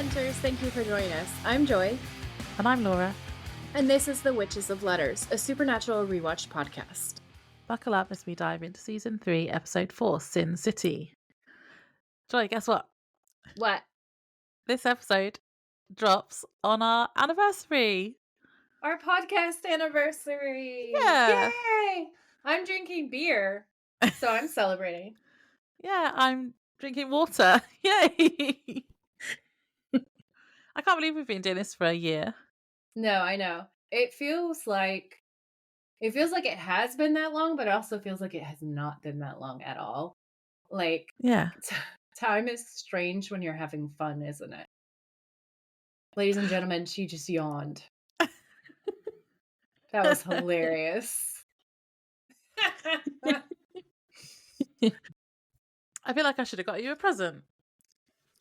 Hunters, thank you for joining us. I'm Joy. And I'm Laura. And this is The Witches of Letters, a supernatural rewatch podcast. Buckle up as we dive into Season 3, Episode 4, Sin City. Joy, guess what? What? This episode drops on our anniversary. Our podcast anniversary! Yeah! Yay! I'm drinking beer, so I'm celebrating. Yeah, I'm drinking water. Yay! I can't believe we've been doing this for a year. No, I know. It feels like it has been that long, but it also feels like it has not been that long at all. Like, yeah, time is strange when you're having fun, isn't it? Ladies and gentlemen, she just yawned. That was hilarious. I feel like I should have got you a present.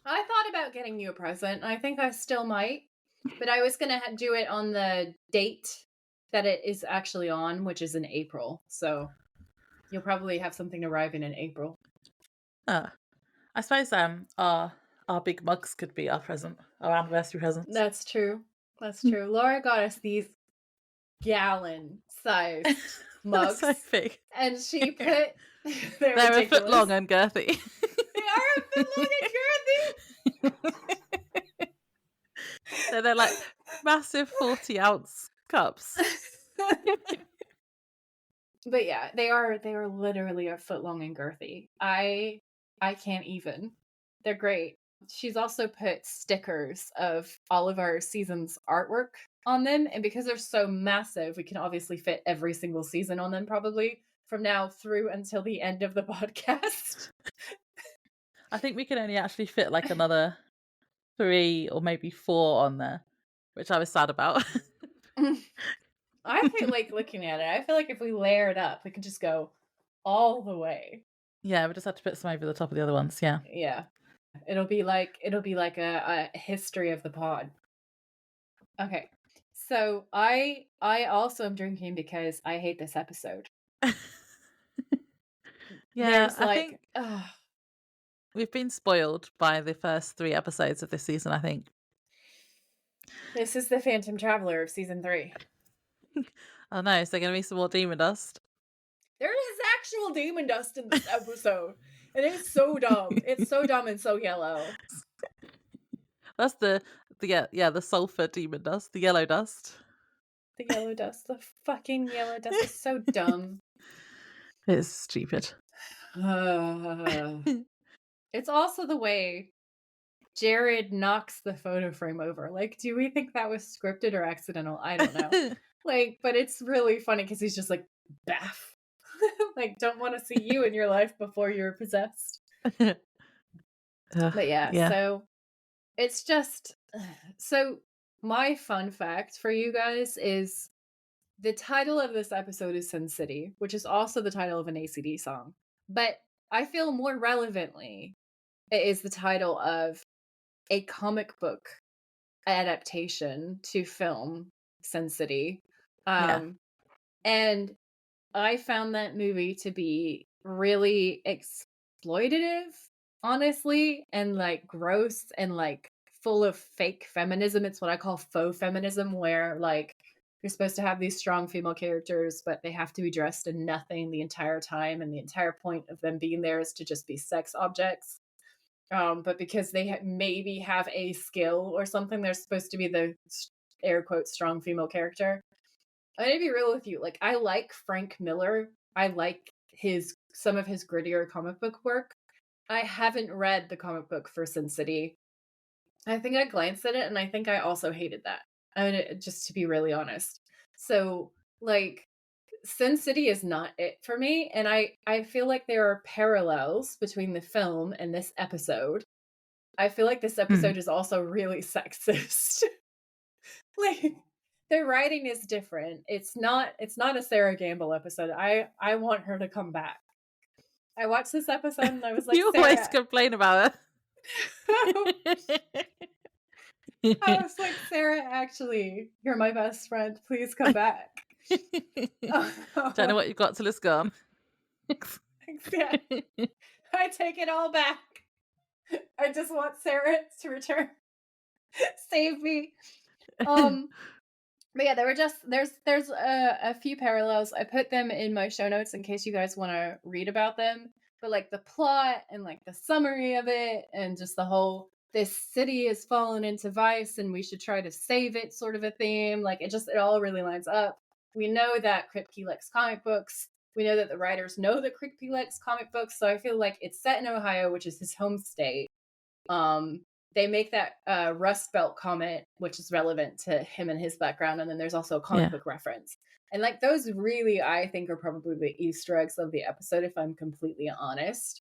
I thought about getting you a present. I think I still might. But I was going to do it on the date that it is actually on, which is in April. So you'll probably have something arriving in April. I suppose our big mugs could be our present, our anniversary presents. That's true. That's true. Laura got us these gallon-sized mugs. So big. And she put... They're ridiculous. a foot long and girthy. They are a foot long and girthy! So they're like massive 40-ounce cups. But yeah, they are literally a foot long and girthy. I can't even. They're great. She's also put stickers of all of our season's artwork on them, and because they're so massive, we can obviously fit every single season on them probably from now through until the end of the podcast. I think we can only actually fit like another 3 or maybe 4 on there, which I was sad about. I feel like looking at it, I feel like if we layer it up, we can just go all the way. Yeah, we just had to put some over the top of the other ones. Yeah. Yeah. It'll be like a history of the pod. Okay. So I also am drinking because I hate this episode. Yeah, There's I think we've been spoiled by the first 3 episodes of this season, I think. This is the Phantom Traveler of season 3. Oh no, is there going to be some more demon dust? There is actual demon dust in this episode. And it's so dumb. It's so dumb and so yellow. That's the sulfur demon dust, the yellow dust. The yellow dust, the fucking yellow dust is so dumb. It's stupid. It's also the way Jared knocks the photo frame over. Like, do we think that was scripted or accidental? I don't know. But it's really funny because he's just like, baff. Like, don't want to see you in your life before you're possessed. But yeah, so it's just... So my fun fact for you guys is the title of this episode is Sin City, which is also the title of an ACD song. But I feel more relevantly, it is the title of a comic book adaptation to film, Sin City. And I found that movie to be really exploitative, honestly, and like gross and like full of fake feminism. It's what I call faux feminism, where like you're supposed to have these strong female characters, but they have to be dressed in nothing the entire time, and the entire point of them being there is to just be sex objects. But because they maybe have a skill or something, they're supposed to be the air quote strong female character. I'm gonna be real with you. Like, I like Frank Miller. I like some of his grittier comic book work. I haven't read the comic book for Sin City. I think I glanced at it, and I think I also hated that. I mean, just to be really honest. So, like, Sin City is not it for me, and I feel like there are parallels between the film and this episode. I feel like this episode is also really sexist. Like, the writing is different. It's not a Sarah Gamble episode. I want her to come back. I watched this episode and I was like, you always complain about it. I was like, Sarah, actually, you're my best friend. Please come back. Don't know what you've got till it's gone. Yeah. I take it all back. I just want Sarah to return. Save me. Um, but yeah, there were just there's a few parallels. I put them in my show notes in case you guys want to read about them. But like the plot and like the summary of it, and just the whole this city has fallen into vice and we should try to save it sort of a theme. Like it all really lines up. We know that Kripke likes comic books. We know that the writers know that Kripke likes comic books. So I feel like it's set in Ohio, which is his home state. um they make that Rust Belt comment, which is relevant to him and his background, and then there's also a comic Yeah. book reference. And like those really, I think, are probably the Easter eggs of the episode, if I'm completely honest.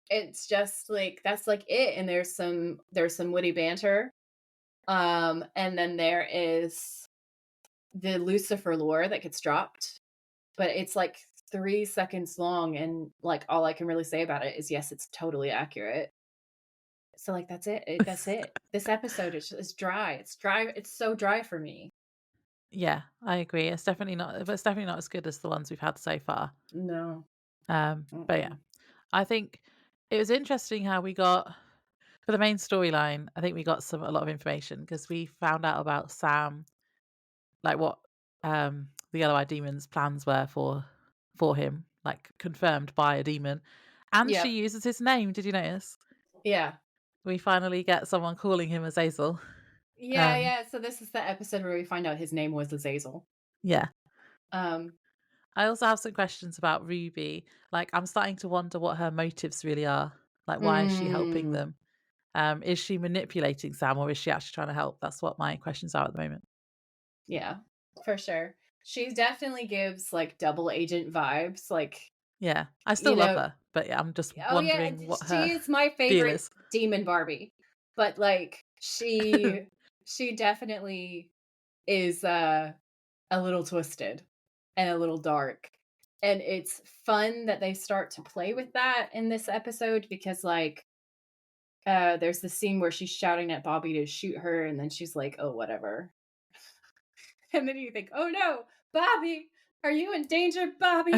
It's just like that's like it. And there's some witty banter. And then there is the Lucifer lore that gets dropped, but it's like 3 seconds long, and like all I can really say about it is yes, it's totally accurate. So, like, that's it. That's it. This episode is dry. It's dry. It's so dry for me. Yeah, I agree. It's definitely not as good as the ones we've had so far. No. But yeah, Mm-mm. I think it was interesting how we got for the main storyline. I think we got a lot of information because we found out about Sam, like what the Yellow Eye Demon's plans were for him, like confirmed by a demon, and she Yep. uses his name. Did you notice? Yeah. We finally get someone calling him Azazel. Yeah, Um, yeah. So this is the episode where we find out his name was Azazel. yeah. Um, I also have some questions about Ruby. Like, I'm starting to wonder what her motives really are. Like, why is she helping mm, them? Is she manipulating Sam or is she actually trying to help? That's what my questions are at the moment. yeah, for sure. She definitely gives like double agent vibes. Like, Yeah, I still you love know, her, but yeah, I'm just oh yeah, wondering what she her is my deal favorite is. demon Barbie. But like she definitely is a little twisted and a little dark. And it's fun that they start to play with that in this episode because like there's the scene where she's shouting at Bobby to shoot her and then she's like, "Oh, whatever." And then you think, "Oh no, Bobby, are you in danger, Bobby?"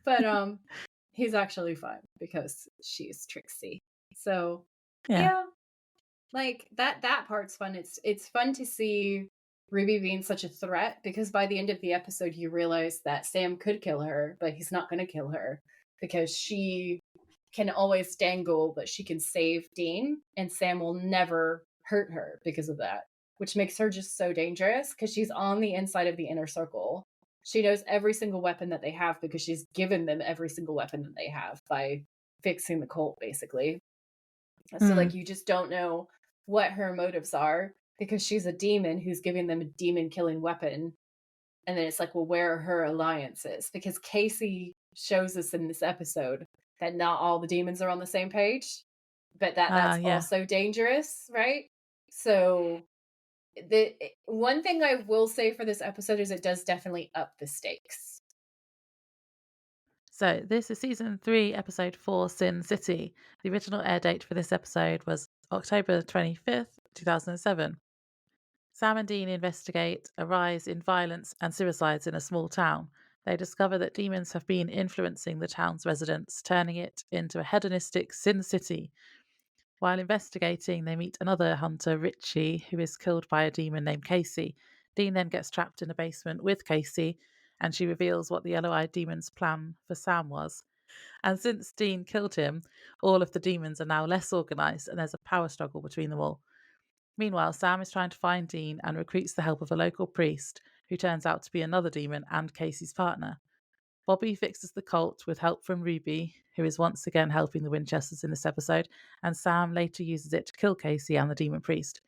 But he's actually fine because she's Trixie. So, Yeah. yeah, like that part's fun. It's fun to see Ruby being such a threat because by the end of the episode you realize that Sam could kill her, but he's not going to kill her because she can always dangle, but she can save Dean, and Sam will never hurt her because of that, which makes her just so dangerous because she's on the inside of the inner circle. She knows every single weapon that they have because she's given them every single weapon that they have by fixing the Colt, basically. So Mm. like you just don't know what her motives are because she's a demon who's giving them a demon killing weapon. And then it's like, well, where are her alliances? Because Casey shows us in this episode that not all the demons are on the same page, but that's Yeah. also dangerous, right? So the one thing I will say for this episode is it does definitely up the stakes. So this is season 3, episode 4, Sin City. The original air date for this episode was October 25th, 2007. Sam and Dean investigate a rise in violence and suicides in a small town. They discover that demons have been influencing the town's residents, turning it into a hedonistic sin city. While investigating, they meet another hunter, Richie, who is killed by a demon named Casey. Dean then gets trapped in a basement with Casey, and she reveals what the yellow eyed demon's plan for Sam was. And since Dean killed him, all of the demons are now less organised, and there's a power struggle between them all. Meanwhile, Sam is trying to find Dean and recruits the help of a local priest, who turns out to be another demon and Casey's partner. Bobby fixes the Colt with help from Ruby, who is once again helping the Winchesters in this episode, and Sam later uses it to kill Casey and the demon priest.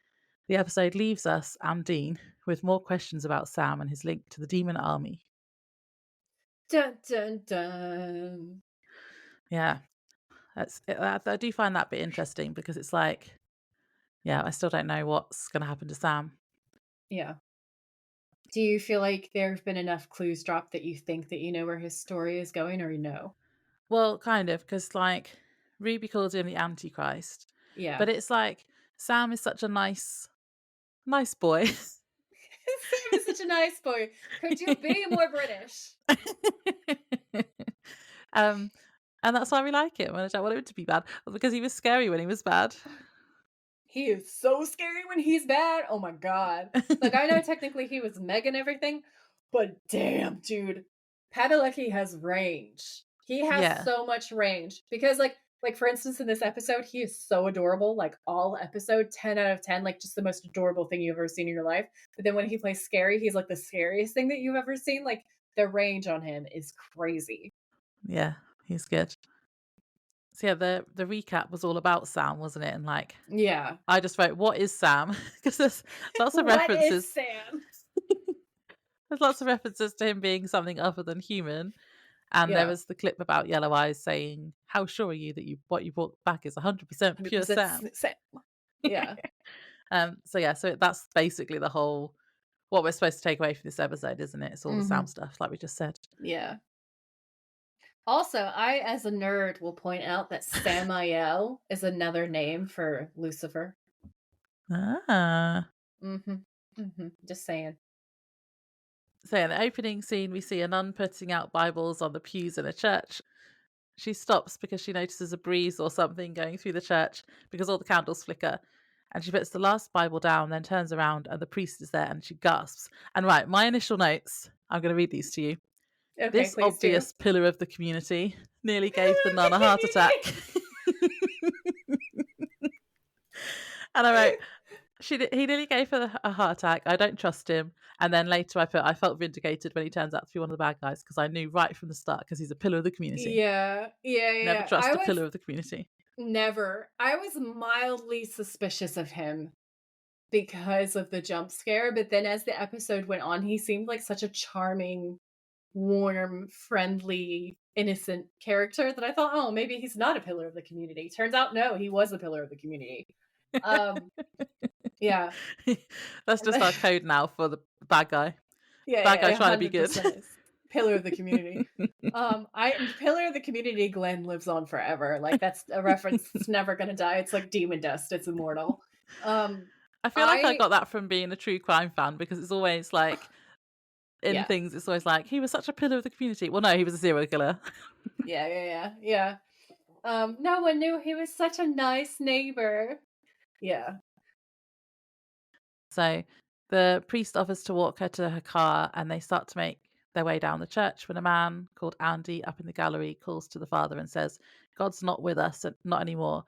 The episode leaves us and Dean with more questions about Sam and his link to the demon army. Dun dun dun. Yeah, I do find that bit interesting because it's like, yeah, I still don't know what's going to happen to Sam. Yeah. Do you feel like there have been enough clues dropped that you think that you know where his story is going, or no? Well, kind of, because like Ruby calls him the Antichrist, Yeah. but it's like Sam is such a nice boy. Sam is such a nice boy. Could you be more British? um, and that's why we like him. And I don't want him to be bad because he was scary when he was bad. he is so scary when he's bad. Oh my god. Like, I know technically he was Meg and everything, but damn, dude, Padalecki has range. He has Yeah. so much range because, like for instance, in this episode, he is so adorable. Like all episode, 10 out of 10, like just the most adorable thing you've ever seen in your life. But then when he plays scary, he's like the scariest thing that you've ever seen. Like the range on him is crazy. Yeah, he's good. So yeah, the recap was all about Sam, wasn't it? And like Yeah. I just wrote, "What is Sam?" Because there's lots of What is references. Sam? There's lots of references to him being something other than human. And there Yeah. was the clip about Yellow Eyes saying, "How sure are you that what you brought back is 100% pure 100% Sam?" Sam. Yeah. So yeah, so that's basically the whole what we're supposed to take away from this episode, isn't it? It's all the Sam Mhm. stuff, like we just said. Yeah. Also, I, as a nerd, will point out that Samael is another name for Lucifer. Ah. Mhm. Mhm. Just saying. So in the opening scene, we see a nun putting out Bibles on the pews in a church. She stops because she notices a breeze or something going through the church because all the candles flicker. And she puts the last Bible down, then turns around and the priest is there and she gasps. And right, my initial notes, I'm going to read these to you. Okay, This please do. obvious pillar of the community nearly gave the nun a The heart attack. community. And I wrote, he nearly gave her a heart attack. I don't trust him. And then later I put, I felt vindicated when he turns out to be one of the bad guys because I knew right from the start because he's a pillar of the community. Yeah. Yeah, Never yeah. trust a pillar of the community. I was mildly suspicious of him because of the jump scare, but then as the episode went on, he seemed like such a charming, warm, friendly, innocent character that I thought, oh, maybe he's not a pillar of the community. Turns out, no, he was a pillar of the community. Um, yeah. That's just our code now for the bad guy. Yeah, Bad yeah, guy yeah, trying to be good. 100% is. Pillar of the community. I Pillar of the community Glenn lives on forever. Like that's a reference that's never gonna die. It's like demon dust. It's immortal. Um, I feel like I I got that from being a true crime fan because it's always like in yeah. things, it's always like he was such a pillar of the community. Well, no, he was a serial killer. Yeah, yeah, yeah, yeah. No one knew he was such a nice neighbor. Yeah. So the priest offers to walk her to her car and they start to make their way down the church when a man called Andy up in the gallery calls to the father and says, "God's not with us, not anymore."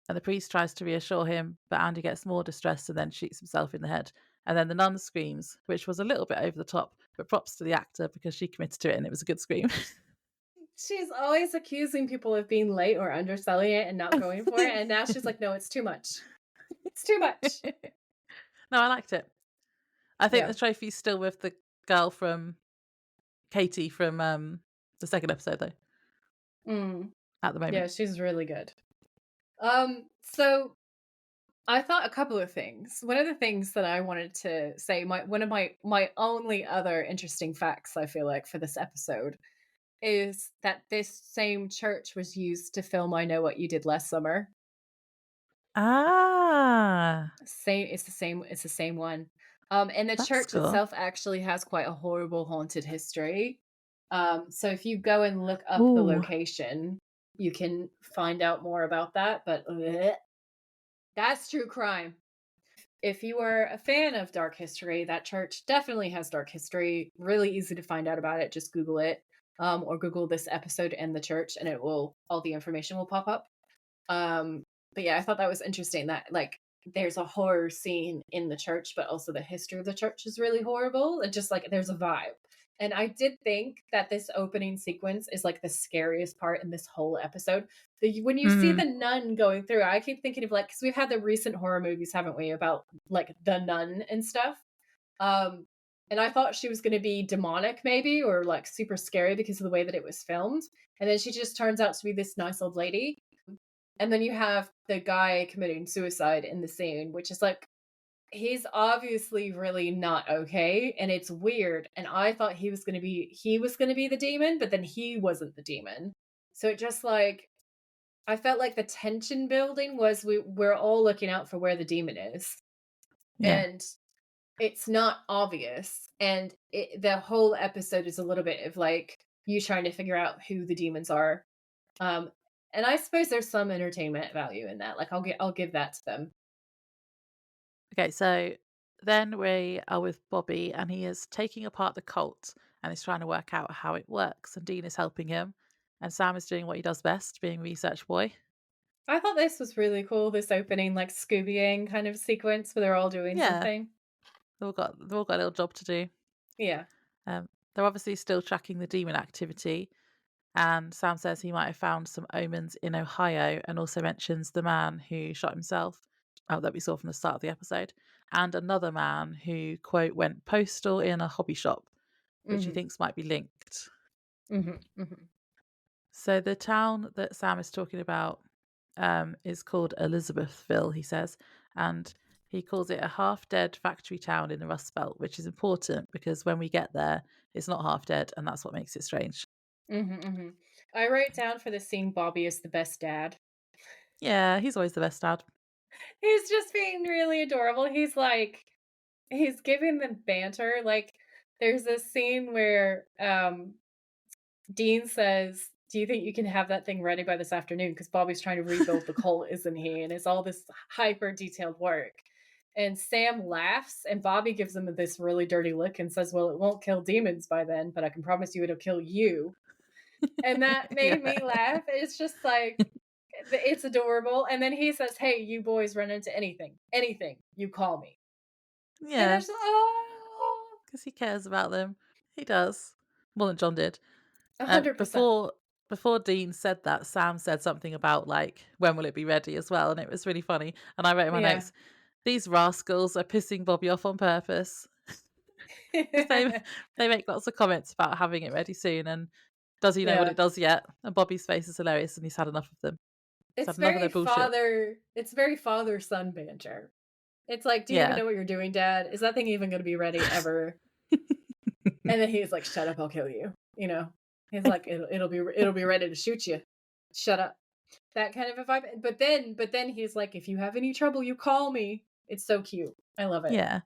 And the priest tries to reassure him, but Andy gets more distressed and then shoots himself in the head. And then the nun screams, which was a little bit over the top, but props to the actor because she committed to it and it was a good scream. She's always accusing people of being late or underselling it and not going for it. And now she's like, no, it's too much. It's too much. No, I liked it. I think Yeah. the trophy's still with the girl from Katie from the second episode, though, Mm. at the Yeah, moment. she's really good. So I thought a couple of things. One of the things that I wanted to say, one of my only other interesting facts, I feel like, for this episode is that this same church was used to film I Know What You Did Last Summer. Ah, It's the same one. And the that's church cool. itself actually has quite a horrible haunted history. So if you go and look up the Ooh. location, you can find out more about that. But that's true crime. If you are a fan of dark history, that church definitely has dark history. Really easy to find out about it. Just Google it, or Google this episode and the church, and all the information will pop up. But yeah, I thought that was interesting that like there's a horror scene in the church, but also the history of the church is really horrible. And just like there's a vibe. And I did think that this opening sequence is like the scariest part in this whole episode. When you see Mm, the nun going through, I keep thinking of like, because we've had the recent horror movies, haven't we, about like the nun and stuff. Um, and I thought she was going to be demonic, maybe, or like super scary because of the way that it was filmed. And then she just turns out to be this nice old lady. And then you have the guy committing suicide in the scene, which is like, he's obviously really not okay. And it's weird. And I thought he was going to be the demon, but then he wasn't the demon. So it just like, I felt like the tension building was we're all looking out for where the demon is. yeah. And it's not obvious. And the whole episode is a little bit of like you trying to figure out who the demons are. Um, and I suppose there's some entertainment value in that. Like I'll give that to them. Okay, so then we are with Bobby, and he is taking apart the Colt and he's trying to work out how it works. And Dean is helping him, and Sam is doing what he does best, being research boy. I thought this was really cool, this opening, like, Scooby-Gang kind of sequence where they're all doing Yeah, something. they've all got a little job to do. Yeah. They're obviously still tracking the demon activity, and Sam says he might have found some omens in Ohio, and also mentions the man who shot himself, that we saw from the start of the episode, and another man who, quote, went postal in a hobby shop, which he Mhm. thinks might be linked. Mhm. Mhm. So the town that Sam is talking about is called Elizabethville, he says, and he calls it a half-dead factory town in the Rust Belt, which is important because when we get there, it's not half dead, and that's what makes it strange. Mhm. Mhm. I wrote down for this scene, Bobby is the best dad. Yeah, he's always the best dad. He's just being really adorable. He's giving them banter. Like, there's this scene where Dean says, "Do you think you can have that thing ready by this afternoon?" Because Bobby's trying to rebuild the Colt, isn't he? And it's all this hyper detailed work. And Sam laughs, and Bobby gives him this really dirty look and says, "Well, it won't kill demons by then, but I can promise you it'll kill you." And that Yeah. made me laugh. It's just like, it's adorable. And then he says, "Hey, you boys run into anything, you call me." And Yeah, it's, oh, because he cares about them. He does. More than John did. Uh, 100%. before before Dean said that, Sam said something about, like, when will it be ready as well, and it was really funny, and I wrote in my Yeah. notes, "These rascals are pissing Bobby off on purpose," 'cause they make lots of comments about having it ready soon, and does he know what Yeah. it does yet? And Bobby's face is hilarious, and he's had enough of them. He's had enough of their bullshit. It's very father-son banter. It's like, "Do you even Yeah. know what you're doing, dad? Is that thing even gonna be ready ever?" And then he's like, "Shut up, I'll kill you." You know? He's like, it'll be ready to shoot you. Shut up." That kind of a vibe. But then he's like, "If you have any trouble, you call me." It's so cute. I love it. Yeah.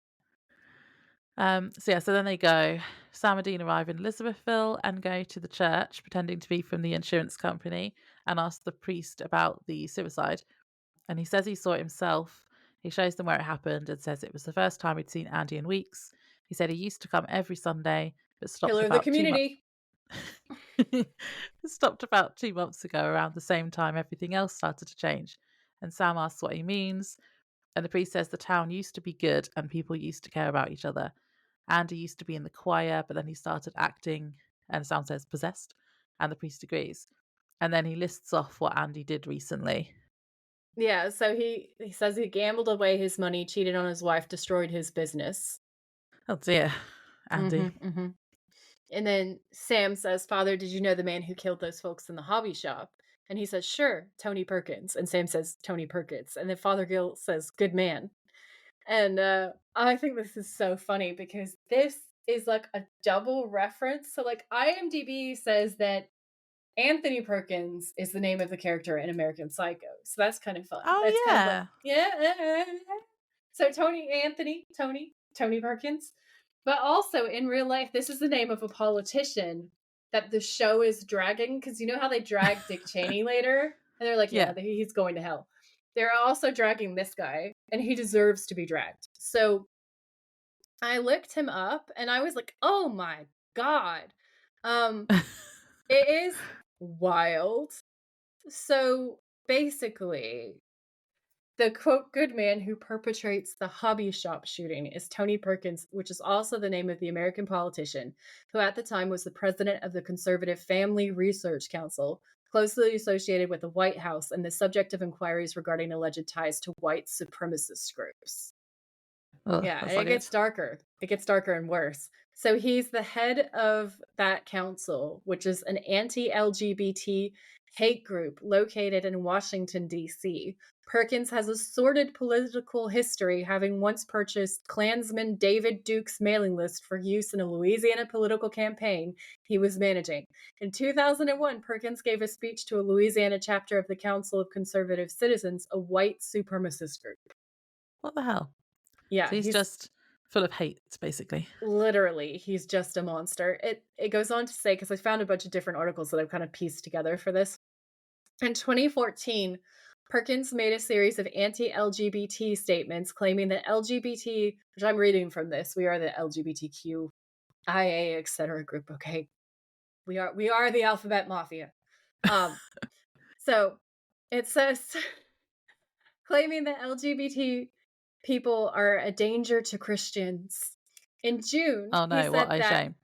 So then they go. Sam and Dean arrive in Elizabethville and go to the church, pretending to be from the insurance company, and ask the priest about the suicide. And he says he saw it himself. He shows them where it happened and says it was the first time he'd seen Andy in weeks. He said he used to come every Sunday, but stopped Pillar of the about 2 months. community. Stopped about 2 months ago, around the same time everything else started to change. And Sam asks what he means, and the priest says the town used to be good and people used to care about each other. Andy used to be in the choir, but then he started acting, and Sam says possessed, and the priest agrees. And then he lists off what Andy did recently. Yeah, so he says he gambled away his money, cheated on his wife, destroyed his business. Oh dear, Andy. Mhm, mhm. And then Sam says, "Father, did you know the man who killed those folks in the hobby shop?" And he says, "Sure, Tony Perkins." And Sam says, "Tony Perkins." And then Father Gill says, "Good man." And I think this is so funny because this is like a double reference. So, like, IMDb says that Anthony Perkins is the name of the character in American Psycho. So that's kind of fun. That's Oh kind of like, yeah. yeah. So Tony Perkins. But also in real life, this is the name of a politician that the show is dragging. Because you know how they drag Dick Cheney later? And they're like, yeah, Yeah. he's going to hell. They're also dragging this guy, and he deserves to be dragged. So I looked him up, and I was like, oh my God. Um, it is wild. So basically, the quote good man who perpetrates the hobby shop shooting is Tony Perkins, which is also the name of the American politician who at the time was the president of the conservative Family Research Council, closely associated with the White House and the subject of inquiries regarding alleged ties to white supremacist groups. Oh, Yeah, and that's not good. it gets darker and worse. So he's the head of that council, which is an anti-LGBT hate group located in Washington, D.C. Perkins has a sordid political history, having once purchased Klansman David Duke's mailing list for use in a Louisiana political campaign he was managing. In 2001, Perkins gave a speech to a Louisiana chapter of the Council of Conservative Citizens, a white supremacist group. What the hell? Yeah, So he's he's just full of hate, basically. literally, he's just a monster. It goes on to say, because I found a bunch of different articles that I've kind of pieced together for this. In 2014, Perkins made a series of anti-LGBT statements claiming that LGBT, which I'm reading from this, we are the LGBTQIA, etc. group, okay? We are the alphabet mafia. So it says claiming that LGBT people are a danger to Christians. In June, Oh he no, what said a that shame.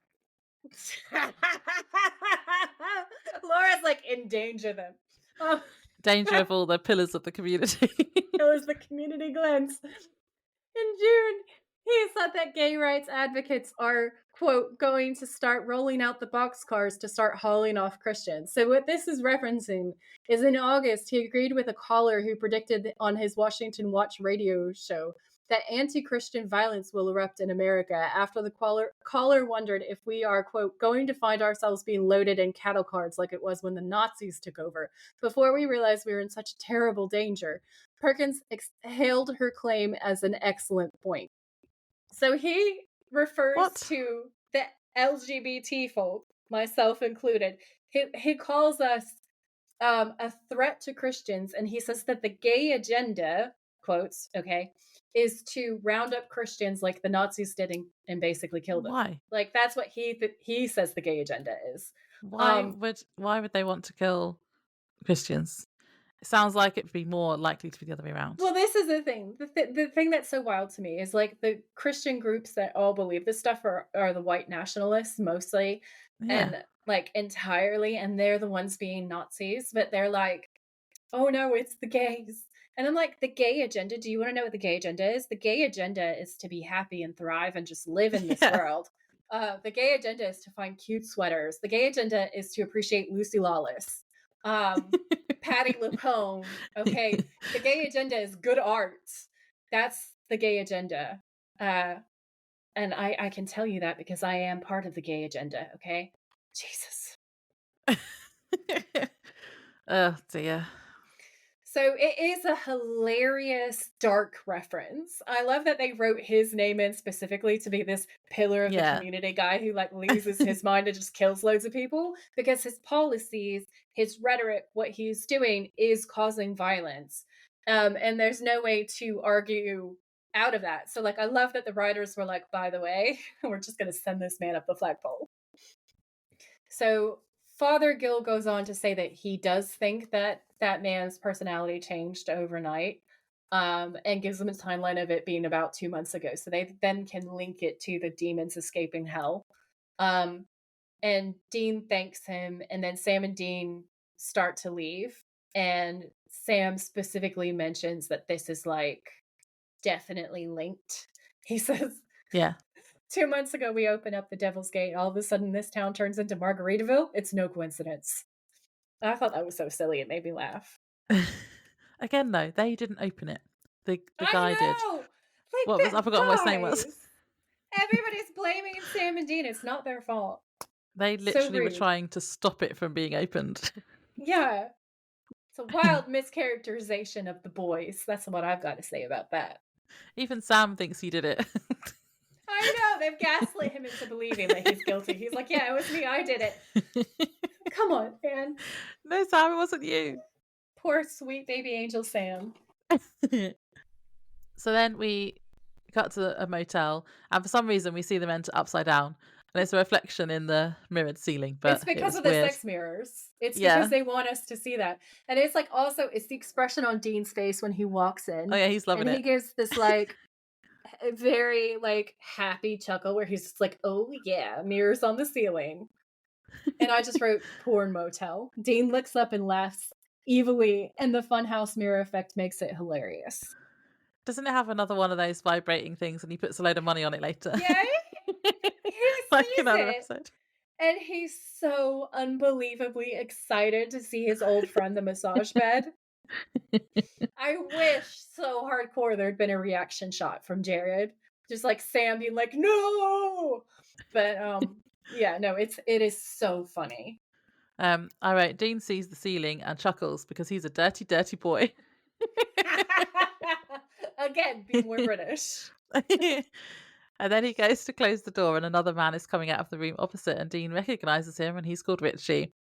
Laura's like endanger them. Um, Danger of all the pillars of the community. it was the community glance. In June, he said that gay rights advocates are, quote, going to start rolling out the boxcars to start hauling off Christians. So, what this is referencing is in August, he agreed with a caller who predicted on his Washington Watch radio show that anti Christian violence will erupt in America after the caller wondered if we are, quote, going to find ourselves being loaded in cattle cars like it was when the Nazis took over, before we realized we were in such terrible danger. Perkins hailed her claim as an excellent point. So he refers What? to the LGBT folk, myself included. He calls us a threat to Christians, and he says that the gay agenda, quotes, okay, is to round up Christians like the Nazis did and basically kill them. Why? Like that's what he says the gay agenda is. Why would they want to kill Christians? It sounds like it'd be more likely to be the other way around. Well, this is the thing. The thing that's so wild to me is like the Christian groups that all believe this stuff are the white nationalists mostly, Yeah. and like entirely, and they're the ones being Nazis, but they're like, oh no, it's the gays. And I'm like, the gay agenda, do you want to know what the gay agenda is? The gay agenda is to be happy and thrive and just live in this Yeah. world. The gay agenda is to find cute sweaters. The gay agenda is to appreciate Lucy Lawless. Patty LuPone. Okay. The gay agenda is good art. That's the gay agenda. And I can tell you that because I am part of the gay agenda. Okay. Jesus. Oh dear. So it is a hilarious dark reference. I love that they wrote his name in specifically to be this pillar of the Yeah. community guy who like loses his mind and just kills loads of people because his policies, his rhetoric, what he's doing is causing violence. And there's no way to argue out of that. So like I love that the writers were like, by the way, we're just gonna send this man up the flagpole. So Father Gill goes on to say that he does think that that man's personality changed overnight, and gives them a timeline of it being about 2 months ago. So they then can link it to the demons escaping hell. Um, and Dean thanks him, and then Sam and Dean start to leave. And Sam specifically mentions that this is like definitely linked. He says, Yeah. 2 months ago, we open up the Devil's Gate. All of a sudden, this town turns into Margaritaville. It's no coincidence. I thought that was so silly. It made me laugh. Again, though, they didn't open it. The guy I did. know! What was? I forgot what his name was. guys! Everybody's blaming Sam and Dean. It's not their fault. They So literally were rude. trying to stop it from being opened. Yeah. It's a wild mischaracterization of the boys. That's what I've got to say about that. Even Sam thinks he did it. I know. They've gaslit him into believing that he's guilty. He's like, yeah, it was me. I did it. Come on, man. No, Sam, it wasn't you. Poor sweet baby angel Sam. So then we cut to a motel, and for some reason we see them enter upside down, and it's a reflection in the mirrored ceiling. But it's because of the the sex mirrors. It's Yeah. because they want us to see that. And it's like also it's the expression on Dean's face when he walks in. Oh yeah, he's loving and it. he gives this like very like happy chuckle where he's just like, oh yeah, mirrors on the ceiling. And I just wrote porn motel. Dean looks up and laughs evilly, and the funhouse mirror effect makes it hilarious. Doesn't it have another one of those vibrating things, and he puts a load of money on it later? Yeah, he Like sees another it. episode. And he's so unbelievably excited to see his old friend, the massage bed. I wish so hardcore there'd been a reaction shot from Jared. Just like Sam being like, no! But yeah, no, it is so funny. All right, Dean sees the ceiling and chuckles because he's a dirty, dirty boy. Again, be more British. And then he goes to close the door, and another man is coming out of the room opposite, and Dean recognizes him, and he's called Richie.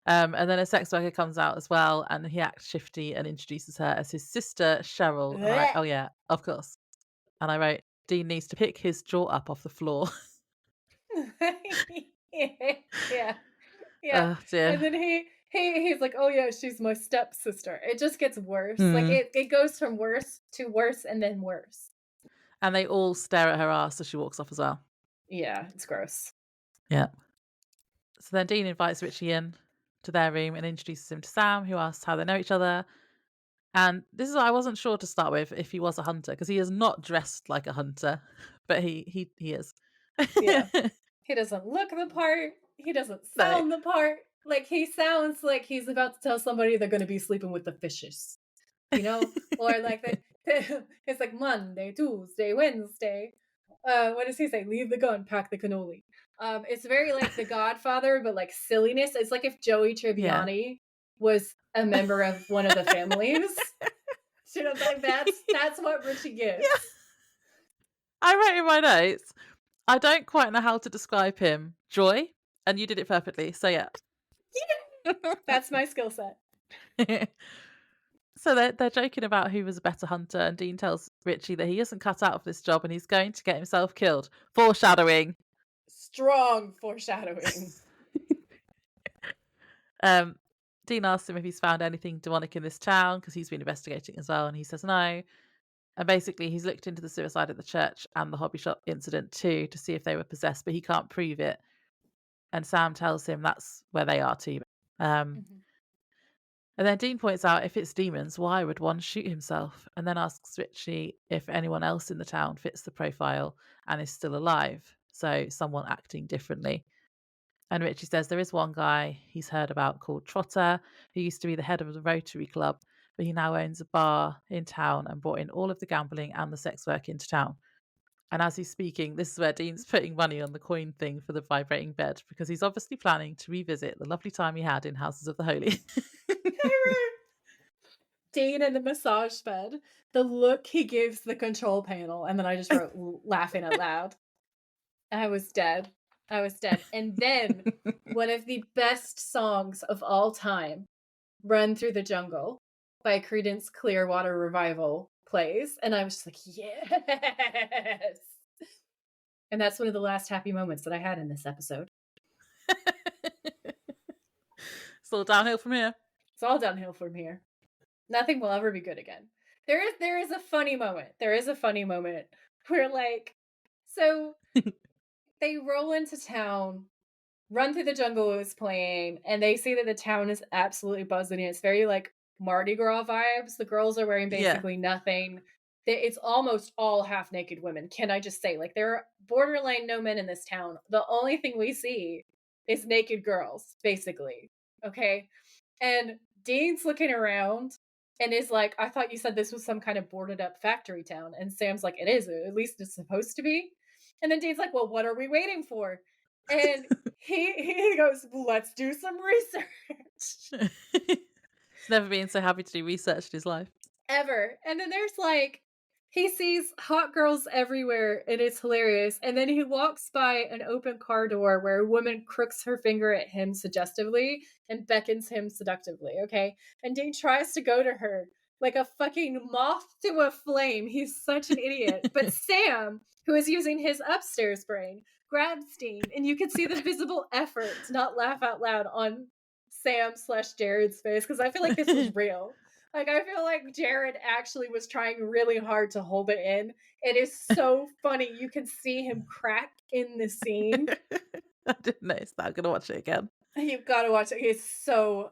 And then a sex worker comes out as well, and he acts shifty and introduces her as his sister, Cheryl. And I write, Blech. oh, yeah, of course. And I wrote, Dean needs to pick his jaw up off the floor. Yeah. Yeah. Oh, And dear. then he's like, "Oh yeah, she's my stepsister." It just gets worse. Like Hmm. it goes from worse to worse and then worse. And they all stare at her ass as she walks off as well. Yeah, it's gross. Yeah. So then Dean invites Richie in to their room and introduces him to Sam, who asks how they know each other. And this is what I wasn't sure to start with if he was a hunter, because he is not dressed like a hunter, but he is. Yeah. He doesn't look the part. He doesn't No. sound the part. Like he sounds like he's about to tell somebody they're going to be sleeping with the fishes, or like it's like Monday, Tuesday, Wednesday. What does he say? Leave the gun, pack the cannoli. It's very like The Godfather, but like silliness. It's like if Joey Yeah. Tribbiani was a member of one of the families. Like that's what Richie gives. Yeah. I wrote in my notes, I don't quite know how to describe him. Joy, and you did it perfectly. So yeah. That's my skill set. So they're joking about who was a better hunter, and Dean tells Richie that he isn't cut out for this job and he's going to get himself killed. Foreshadowing. Strong foreshadowing. Dean asks him if he's found anything demonic in this town because he's been investigating as well, and he says no. And basically, he's looked into the suicide at the church and the hobby shop incident too to see if they were possessed, but he can't prove it. And Sam tells him that's where they are too. Mhm. And then Dean points out if it's demons, why would one shoot himself? And then asks Richie if anyone else in the town fits the profile and is still alive. So someone acting differently. And Richie says there is one guy he's heard about called Trotter, who used to be the head of the Rotary Club, but he now owns a bar in town and brought in all of the gambling and the sex work into town. And as he's speaking, this is where Dean's putting money on the coin thing for the vibrating bed, because he's obviously planning to revisit the lovely time he had in Houses of the Holy. Dean in the massage bed, the look he gives the control panel, and then I just wrote laughing out loud. I was dead. And then one of the best songs of all time, Run Through the Jungle by Creedence Clearwater Revival plays, and I was just like, yes. And that's one of the last happy moments that I had in this episode. It's all downhill from here. It's all downhill from here. Nothing will ever be good again. There is a funny moment. There is a funny moment where like so they roll into town, Run Through the Jungle is playing, and they see that the town is absolutely buzzing. It's very like Mardi Gras vibes. The girls are wearing basically nothing. It's almost all half naked women. Can I just say, like, there are borderline no men in this town. The only thing we see is naked girls, basically. Okay. And Dean's looking around and is like, I thought you said this was some kind of boarded up factory town. And Sam's like, it is. At least it's supposed to be. And then Dean's like, well, what are we waiting for? And he goes, let's do some research. He's never been so happy to do research in his life. Ever. And then there's like, he sees hot girls everywhere and it's hilarious. And then he walks by an open car door where a woman crooks her finger at him suggestively and beckons him seductively, okay? And Dean tries to go to her like a fucking moth to a flame. He's such an idiot. But Sam, who is using his upstairs brain, grabs Dean, and you can see the visible effort to not laugh out loud on Sam/Jared's face, because I feel like this was real. Like, I feel like Jared actually was trying really hard to hold it in. It is so funny. You can see him crack in the scene. I didn't notice that. I'm going to watch it again. You've got to watch it. It's so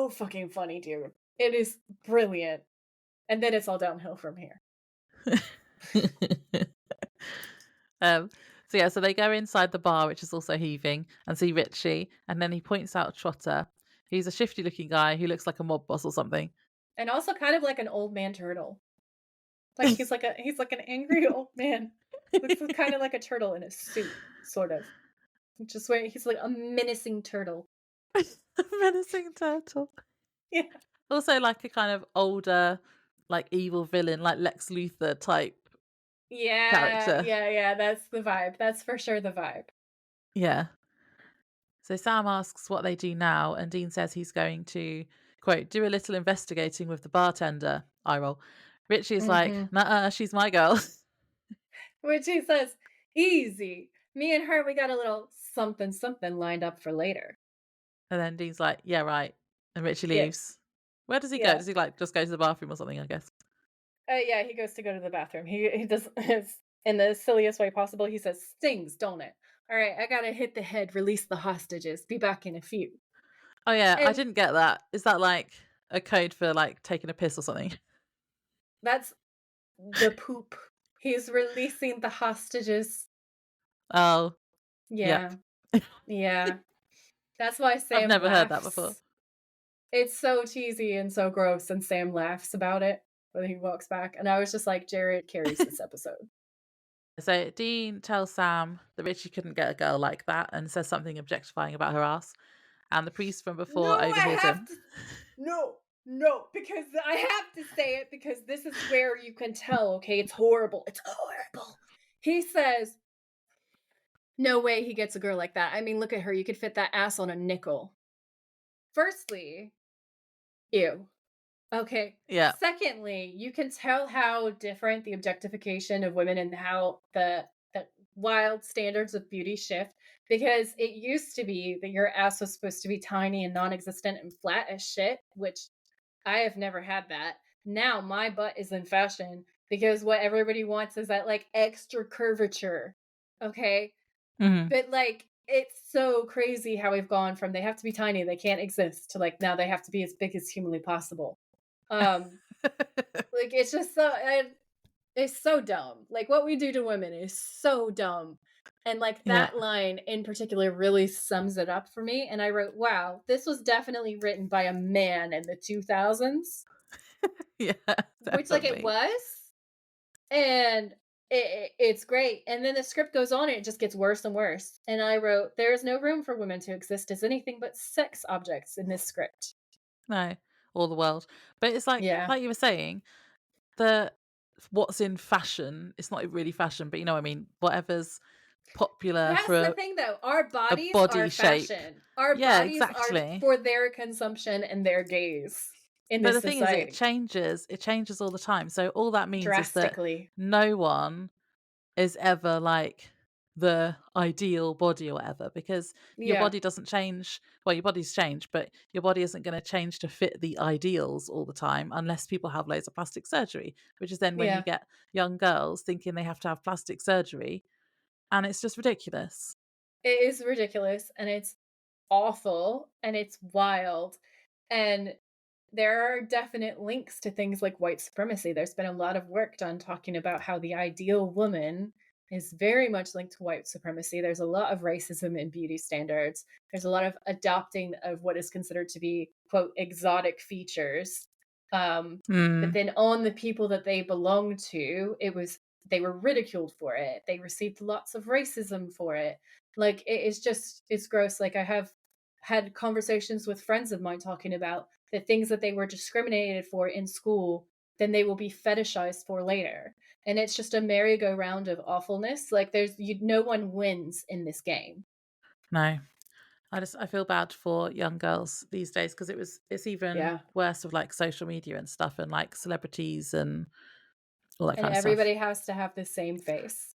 fucking funny, dude. It is brilliant. And then it's all downhill from here. So they go inside the bar, which is also heaving, and see Richie, and then he points out Trotter. He's a shifty looking guy who looks like a mob boss or something. And also kind of like an old man turtle. Like he's like an angry old man. Looks kind of like a turtle in a suit, sort of. Just where he's like a menacing turtle. A menacing turtle. Yeah. Also like a kind of older, like evil villain, like Lex Luthor type character. Yeah, that's the vibe. That's for sure the vibe. Yeah. So Sam asks what they do now, and Dean says he's going to, quote, do a little investigating with the bartender. Eye roll. Richie is like, Mhm. nah, she's my girl. Which he says, "Easy. Me and her, we got a little something something lined up for later." And then Dean's like, yeah, right. And Richie Yeah, leaves. Where does he go? yeah. Does he like just go to the bathroom or something, I guess? Yeah, he goes to go to the bathroom. He does it's in the silliest way possible. He says, "Stings, don't it? All right, I gotta hit the head, release the hostages. Be back in a few." Oh yeah, I And didn't get that. Is that like a code for like taking a piss or something? that's the poop. He's releasing the hostages. Oh, yep. Yeah, yeah. That's why I've Sam never heard that before. laughs. It's so cheesy and so gross, and Sam laughs about it when he walks back. And I was just like, Jared carries this episode. So Dean tells Sam that Richie couldn't get a girl like that and says something objectifying about her ass. And the priest from No, before I overhears have him. to. No, no, because I have to say it because this is where you can tell, okay? It's horrible. It's horrible. He says, no way he gets a girl like that. I mean, look at her. You could fit that ass on a nickel. Firstly, ew. Okay. Yeah. Secondly, you can tell how different the objectification of women and how the wild standards of beauty shift because it used to be that your ass was supposed to be tiny and non-existent and flat as shit, which I have never had that. Now my butt is in fashion because what everybody wants is that like extra curvature. Okay? Hmm. But like it's so crazy how we've gone from they have to be tiny, they can't exist to like now they have to be as big as humanly possible. Um, like it's just so it's so dumb. Like what we do to women is so dumb. And like Yeah. that line in particular really sums it up for me. And I wrote, wow, this was definitely written by a man in the 2000s, Yeah, which like it definitely. was. And it's great. And then the script goes on and it just gets worse and worse. And I wrote, there is no room for women to exist as anything but sex objects in this script. No, all the world. But it's Yeah. like you were saying, the what's in fashion, it's not really fashion, but you know what I mean, whatever's popular That's the for thing though. Our a bodies body are shape. fashion. Our Yeah, bodies are exactly. for their consumption and their gaze in But this the thing is society it changes all the time. So all that means is that drastically. no one is ever like the ideal body or whatever because your Yeah. body doesn't change. Well, your body's changed, but your body isn't going to change to fit the ideals all the time unless people have loads of plastic surgery, which is then when you Yeah. get young girls thinking they have to have plastic surgery, and it's just ridiculous. It is ridiculous and it's awful and it's wild. And there are definite links to things like white supremacy. There's been a lot of work done talking about how the ideal woman is very much linked to white supremacy. There's a lot of racism in beauty standards. There's a lot of adopting of what is considered to be, quote, exotic features. But Mm, then on the people that they belong to, they were ridiculed for it. They received lots of racism for it. Like it is just it's gross. Like I have had conversations with friends of mine talking about the things that they were discriminated for in school, then they will be fetishized for later. And it's just a merry-go-round of awfulness. Like no one wins in this game. no. I feel bad for young girls these days because it's even Yeah. worse with like social media and stuff and like celebrities and all that And kind of stuff. everybody has to have the same face.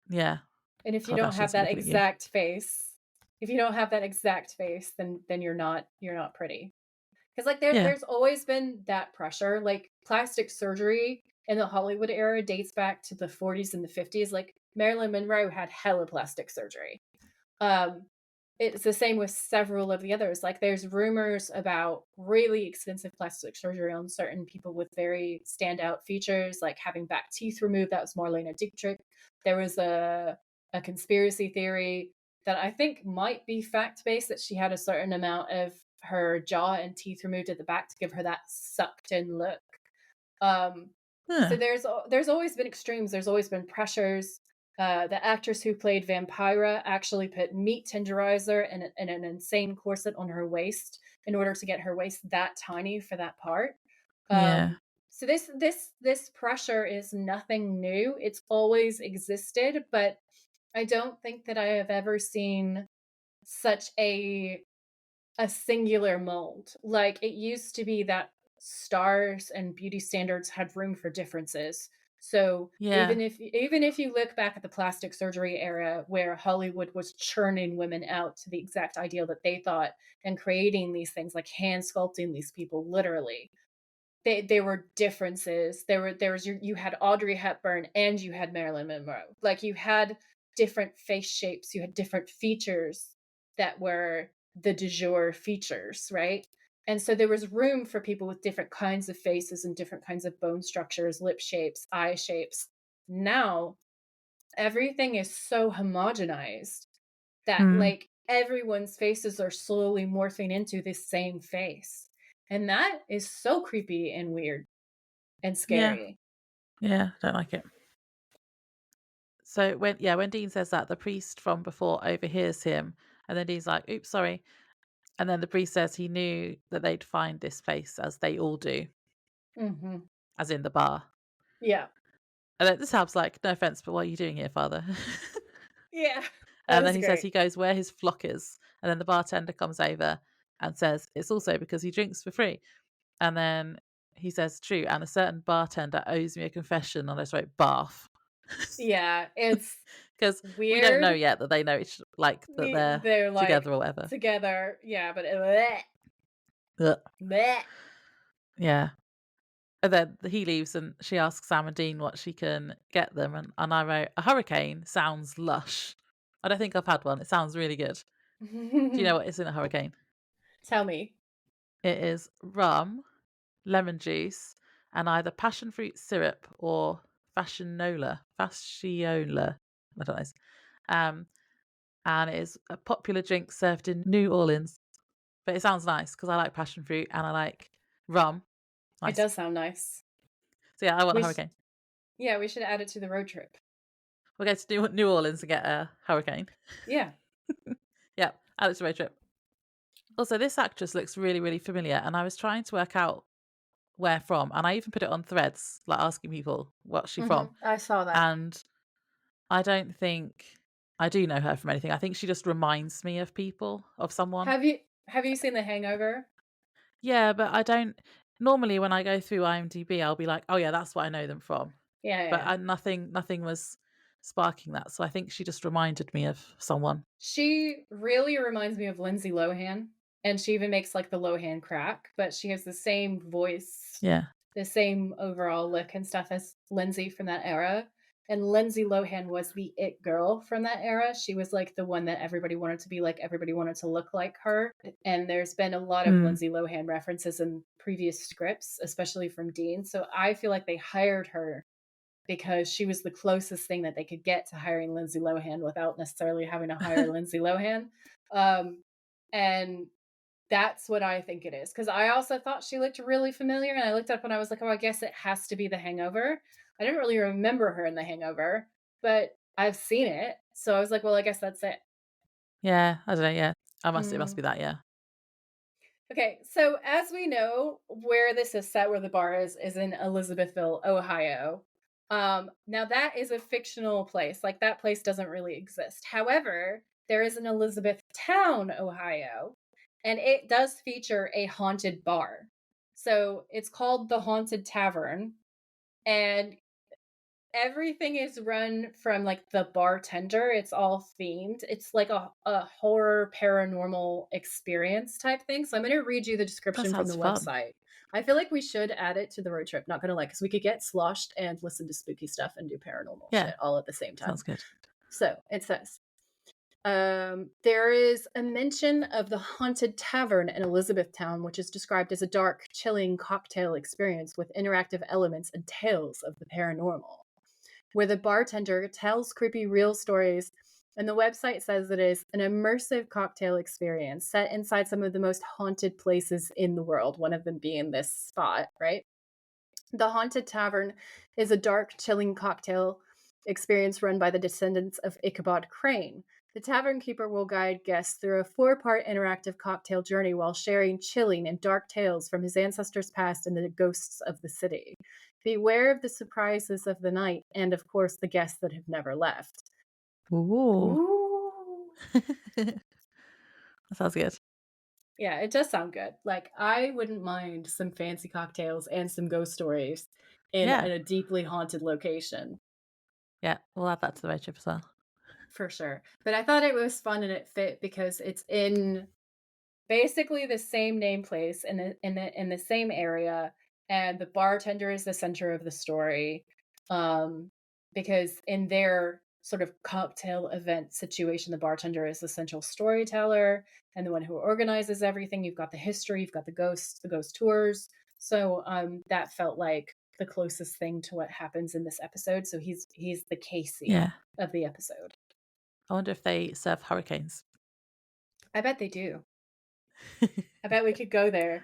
Yeah. And if you God, don't Ashley's have that looking at you. exact face, if you don't have that exact face, then you're not pretty. Because like Yeah. there's always been that pressure. Like plastic surgery in the Hollywood era dates back to the 40s and the 50s. Like Marilyn Monroe had hella plastic surgery. Um, it's the same with several of the others. Like there's rumors about really extensive plastic surgery on certain people with very standout features, like having back teeth removed. That was Marlena Dietrich. There was a conspiracy theory that I think might be fact based that she had a certain amount of her jaw and teeth removed at the back to give her that sucked in look. Um, so Huh. there's always been extremes. There's always been pressures. The actress who played Vampira actually put meat tenderizer and an insane corset on her waist in order to get her waist that tiny for that part. Yeah. So this pressure is nothing new. It's always existed, but I don't think that I have ever seen such a singular mold. Like, it used to be that stars and beauty standards had room for differences. So, Yeah. even if you look back at the plastic surgery era where Hollywood was churning women out to the exact ideal that they thought and creating these things like hand sculpting these people literally, there were differences. There was you had Audrey Hepburn and you had Marilyn Monroe. Like, you had different face shapes, you had different features that were the du jour features, right? And so there was room for people with different kinds of faces and different kinds of bone structures, lip shapes, eye shapes. Now, everything is so homogenized that, Mm. like, everyone's faces are slowly morphing into this same face. And that is so creepy and weird and Yeah. scary. Yeah. Don't like it. So when Dean says that, the priest from before overhears him, and then Dean's like, "Oops, sorry." And then the priest says he knew that they'd find this face as they all do, Mhm. as in the bar. Yeah. And then this helps, like, no offense, but what are you doing here, father? Yeah. That And then is he says great. he goes where his flock is. And then the bartender comes over and says it's also because he drinks for free. And then he says, true. And a certain bartender owes me a confession. And I just wrote bath. Yeah, it's Because we don't know weird. yet that they know like that they're They're, like, together or whatever. together. Yeah, but Ugh. bleh. Yeah. And then he leaves and she asks Sam and Dean what she can get them. And I wrote, a hurricane sounds lush. I don't think I've had one. It sounds really good. Do you know what is in a hurricane? Tell me. It is rum, lemon juice, and either passion fruit syrup or fasciola. I don't know. Um, and it is a popular drink served in New Orleans. But it sounds nice because I like passion fruit and I like rum. It Nice. does sound nice. So yeah, I want a We sh hurricane. Yeah, we should add it to the road trip. We'll go to New Orleans and get a hurricane. Yeah. Yeah, add it to road trip. Also, this actress looks really, really familiar, and I was trying to work out where from, and I even put it on threads, like asking people what's she from, Mhm. I saw that. and I don't think I do know her from anything. I think she just reminds me of people, of someone. Have you seen The Hangover? Yeah, but I don't. Normally, when I go through IMDb, I'll be like, "Oh yeah, that's what I know them from." Yeah, yeah, But yeah. nothing was sparking that. So I think she just reminded me of someone. She really reminds me of Lindsay Lohan, and she even makes, like, the Lohan crack, but she has the same voice, Yeah. the same overall look and stuff as Lindsay from that era, and Lindsay Lohan was the it girl from that era. She was, like, the one that everybody wanted to be like, everybody wanted to look like her, and there's been a lot of Mm. Lindsay Lohan references in previous scripts, especially from Dean, so I feel like they hired her because she was the closest thing that they could get to hiring Lindsay Lohan without necessarily having to hire Lindsay Lohan. Um, and that's what I think it is. Because I also thought she looked really familiar, and I looked up and I was like, "Oh, I guess it has to be The Hangover." I didn't really remember her in The Hangover, but I've seen it, so I was like, "Well, I guess that's it." Yeah, I don't know. Yeah, it must Mm. be that. Yeah. Okay, so as we know, where this is set, where the bar is in Elizabethville, Ohio. Now that is a fictional place. Like, that place doesn't really exist. However, there is an Elizabethtown, Ohio, and it does feature a haunted bar. So it's called the Haunted Tavern, and everything is run from, like, the bartender. It's all themed. It's like a horror paranormal experience type thing. So I'm gonna read you the That description from sounds the fun. website. I feel like we should add it to the road trip, not gonna lie, because we could get sloshed and listen to spooky stuff and do paranormal Yeah, shit all at the same time. sounds good. So it says, there is a mention of the haunted tavern in Elizabethtown, which is described as a dark, chilling cocktail experience with interactive elements and tales of the paranormal, where the bartender tells creepy real stories. And the website says it is an immersive cocktail experience set inside some of the most haunted places in the world, one of them being this spot, right? The Haunted Tavern is a dark, chilling cocktail experience run by the descendants of Ichabod Crane. The tavern keeper will guide guests through a four-part interactive cocktail journey while sharing chilling and dark tales from his ancestors' past and the ghosts of the city. Beware of the surprises of the night and, of course, the guests that have never left. Ooh. Ooh. That sounds good. Yeah, it does sound good. Like, I wouldn't mind some fancy cocktails and some ghost stories Yeah. in a deeply haunted location, Yeah. We'll add that to the road trip as well. for sure. But I thought it was fun and it fit because it's in basically the same name place in the same area, and the bartender is the center of the story. Um, because in their sort of cocktail event situation, the bartender is the central storyteller and the one who organizes everything. You've got the history, you've got the ghosts, the ghost tours. So that felt like the closest thing to what happens in this episode. So he's the Casey Yeah. of the episode. I wonder if they serve hurricanes. I bet they do. I bet we could go there,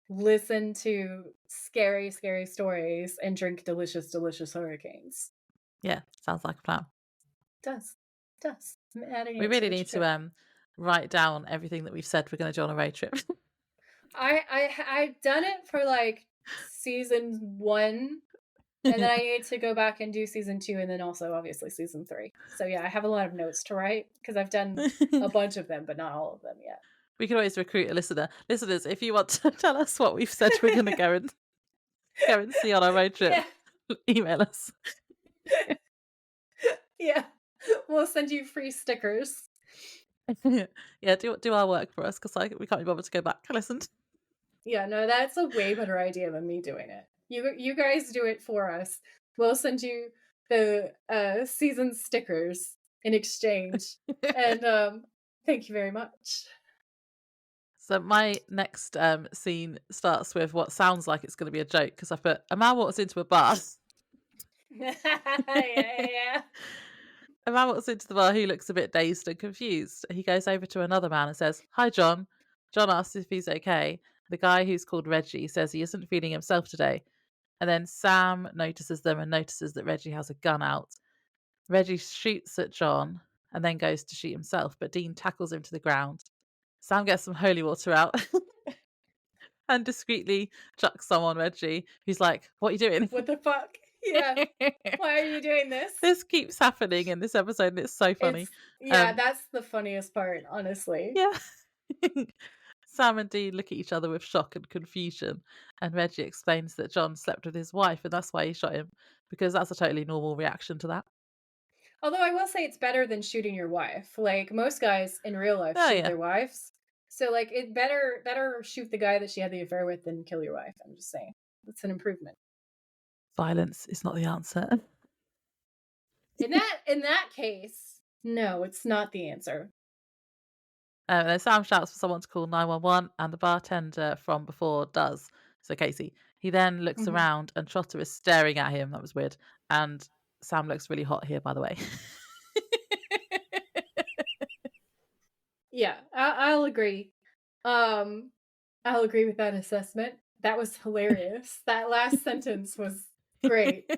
listen to scary, scary stories, and drink delicious, delicious hurricanes. Yeah. Sounds like a plan. Does. Does. I'm adding We it to really the need trip. to write down everything that we've said we're going to do on a road trip. I've done it for like season 1, and then I need to go back and do season 2, and then also obviously season 3. So yeah, I have a lot of notes to write because I've done a bunch of them, but not all of them yet. We can always recruit a listener. Listeners, if you want to tell us what we've said we're going to go and see on our road trip, Yeah. email us. Yeah. We'll send you free stickers. Yeah, do our work for us because we can't be bothered to go back and listen. Yeah, no, that's a way better idea than me doing it. You guys do it for us. We'll send you the season stickers in exchange. And thank you very much. So my next scene starts with what sounds like it's going to be a joke because I put a man walks into a bar. Yeah. A man walks into the bar who looks a bit dazed and confused. He goes over to another man and says, "Hi, John." John asks if he's okay. The guy who's called Reggie says he isn't feeling himself today. And then Sam notices them and notices that Reggie has a gun out. Reggie shoots at John and then goes to shoot himself, but Dean tackles him to the ground. Sam gets some holy water out and discreetly chucks some on Reggie, who's like, "What are you doing?" What the fuck? Yeah. Why are you doing this? This keeps happening in this episode and it's so funny. That's the funniest part, honestly. Yeah. Sam and Dean look at each other with shock and confusion, and Reggie explains that John slept with his wife and that's why he shot him, because that's a totally normal reaction to that. Although I will say it's better than shooting your wife. Like most guys in real life Oh, shoot yeah. their wives. So like it better shoot the guy that she had the affair with than kill your wife. I'm just saying. It's an improvement. Violence is not the answer. In that case, no, it's not the answer. Then Sam shouts for someone to call 911, and the bartender from before does. So Casey. He then looks around, and Trotter is staring at him. That was weird. And Sam looks really hot here, by the way. Yeah, I'll agree. I'll agree with that assessment. That was hilarious. That last sentence was great.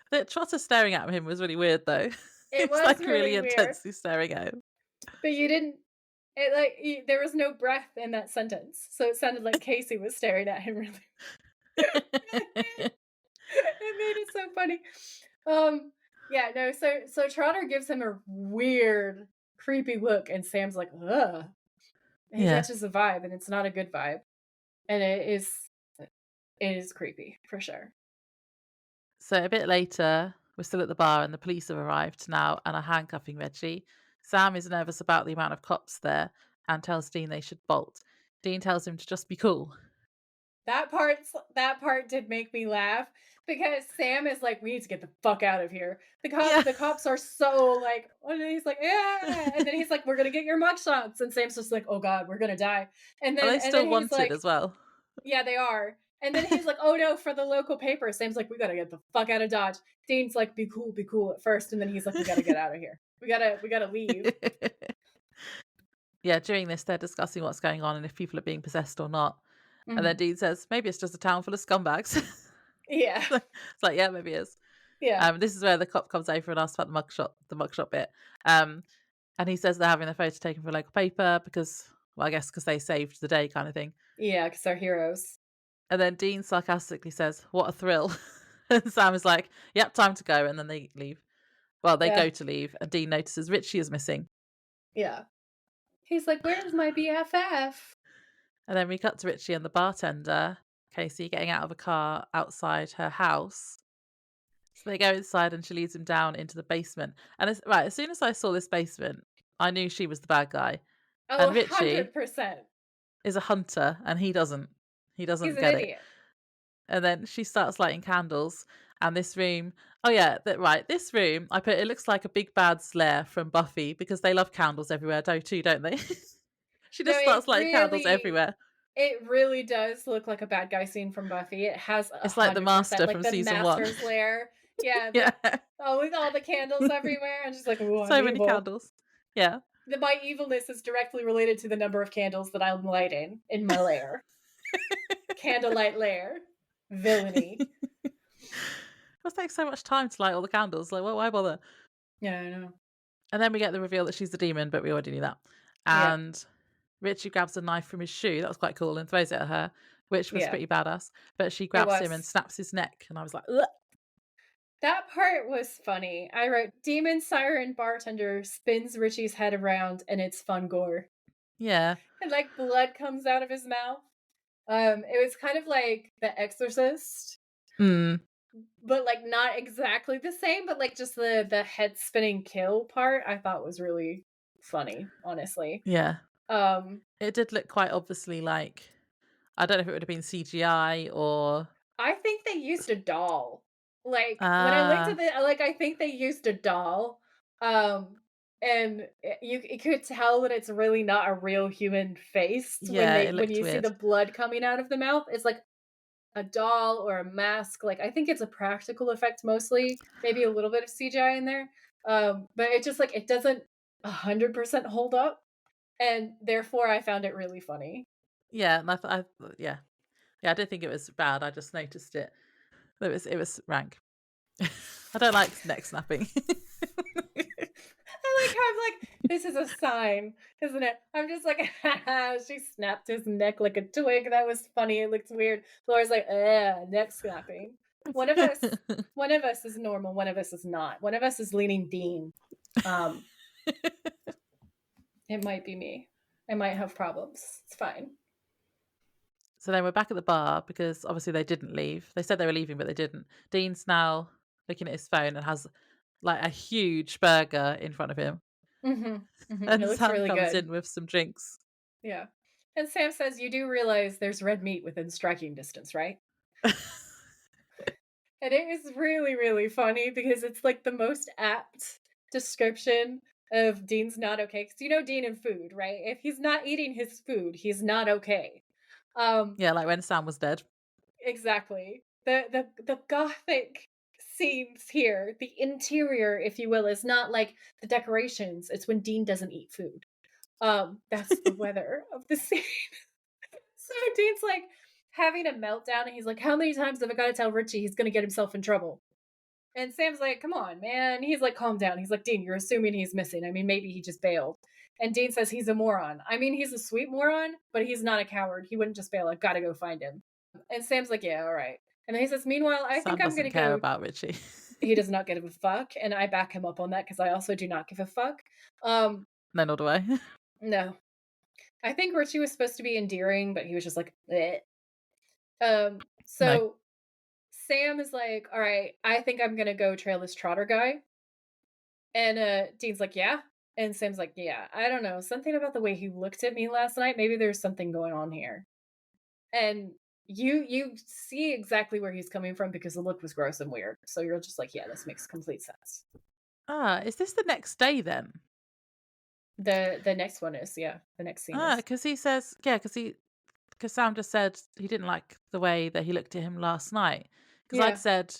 The Trotter staring at him was really weird, though. It was like really weird. intensely staring at him. But you didn't. There was no breath in that sentence, so it sounded like Casey was staring at him. Really, it made it so funny. Yeah, no. So Trotter gives him a weird, creepy look, and Sam's like, "Ugh." He catches the vibe, and it's not a good vibe, and it is creepy for sure. So a bit later, we're still at the bar, and the police have arrived now and are handcuffing Reggie. Sam is nervous about the amount of cops there and tells Dean they should bolt. Dean tells him to just be cool. That part did make me laugh because Sam is like, "We need to get the fuck out of here." The cops are so like, and he's like, "Yeah," and then he's like, "We're gonna get your mugshots," and Sam's just like, "Oh God, we're gonna die." And then Are they still wanted like, as well? Yeah, they are. And then he's like, "Oh no, for the local paper." Sam's like, "We gotta get the fuck out of Dodge." Dean's like, be cool at first, and then he's like, "We gotta get out of here. We gotta leave." Yeah, during this, they're discussing what's going on and if people are being possessed or not. And then Dean says, "Maybe it's just a town full of scumbags." Yeah. It's like, yeah, maybe it is. Yeah. This is where the cop comes over and asks about the mugshot bit. And he says they're having their photo taken for a local paper because, well, I guess because they saved the day kind of thing. Yeah, because they're heroes. And then Dean sarcastically says, "What a thrill." And Sam is like, "Yep, time to go." And then they leave. Well, they Yeah. go to leave, and Dean notices Richie is missing. Yeah. He's like, "Where's my BFF?" And then we cut to Richie and the bartender, Casey, getting out of a car outside her house. So they go inside and she leads him down into the basement. And as soon as I saw this basement, I knew she was the bad guy. Oh, And Richie 100%. is a hunter and he doesn't. He He's doesn't an get it. idiot. And then she starts lighting candles. And this room, oh yeah, this room, I put, it looks like a big bad lair from Buffy because they love candles everywhere, don't they? She No, just starts lighting candles everywhere. it really does look like a bad guy scene from Buffy. It has It's like the 100%, master like from the season one. master's lair. Yeah, Yeah. with all the candles everywhere, and just like, "Ooh, I'm So many evil." candles. Yeah. My evilness is directly related to the number of candles that I'm lighting in my lair. Candlelight lair. Villainy. Must take so much time to light all the candles. Like, well, why bother? Yeah, I know. And then we get the reveal that she's the demon, but we already knew that. Yeah, And Richie grabs a knife from his shoe. That was quite cool, and throws it at her, which was yeah, pretty badass. But she it grabs him and was. snaps his neck, and I was like, ugh. That part was funny. I wrote, "Demon siren bartender spins Richie's head around and it's fun gore." Yeah. And like blood comes out of his mouth. It was kind of like The Exorcist, Mm, but like not exactly the same, but like just the head spinning kill part I thought was really funny, honestly. yeah. Um It did look quite obviously like, I don't know if it would have been CGI or. I think they used a doll. Like, when I looked at Ah, I think they used a doll, and you could tell that it's really not a real human face yeah, it when looked you see weird. the blood coming out of the mouth. It's like a doll or a mask. Like, I think it's a practical effect mostly, maybe a little bit of CGI in there. But it just, like, it doesn't 100% hold up, and therefore I found it really funny. Yeah, and yeah. Yeah, I didn't think it was bad. I just noticed it. It was rank. I don't like neck snapping. I like how I'm like, this is a sign, isn't it? I'm just like, she snapped his neck like a twig. That was funny. It looked weird. Laura's like, neck snapping. One of us, one of us is normal. One of us is not. One of us is leaning Dean. Um, it might be me. I might have problems. It's fine. So then we're back at the bar because obviously they didn't leave. They said they were leaving, but they didn't. Dean's now looking at his phone and has like a huge burger in front of him. It And looks Sam really comes good. in with some drinks. Yeah. And Sam says, "You do realize there's red meat within striking distance, right?" And it was really, really funny because it's like the most apt description of Dean's not okay. Because you know Dean and food, right? If he's not eating his food, he's not okay. Um, Yeah, like when Sam was dead. exactly. The gothic scenes here, the interior, if you will, is not like the decorations. It's when Dean doesn't eat food. That's the weather of the scene. So Dean's like having a meltdown and he's like, "How many times have I got to tell Richie he's gonna get himself in trouble?" And Sam's like, "Come on, man." He's like, "Calm down." He's like, "Dean, you're assuming he's missing. I mean, maybe he just bailed." And Dean says he's a moron. I mean, he's a sweet moron, but he's not a coward. He wouldn't just bail. I've got to go find him. And Sam's like, "Yeah, all right." And then he says, "Meanwhile, I think Sam I'm doesn't gonna care go." about Richie. He does not give a fuck, and I back him up on that because I also do not give a fuck. Um, No, nor do I. no, I think Richie was supposed to be endearing, but he was just like, "Bleh." Um, No. so Sam is like, "All right, I think I'm gonna go trail this Trotter guy." And Dean's like, "Yeah." And Sam's like, "Yeah, I don't know. Something about the way he looked at me last night. Maybe there's something going on here." And you see exactly where he's coming from because the look was gross and weird. So you're just like, "Yeah, this makes complete sense." Ah, is this the next day then? The next one is, yeah, the next scene Ah, is. because he says, yeah, because Sam just said he didn't like the way that he looked at him last night. Because I'd Yeah. said,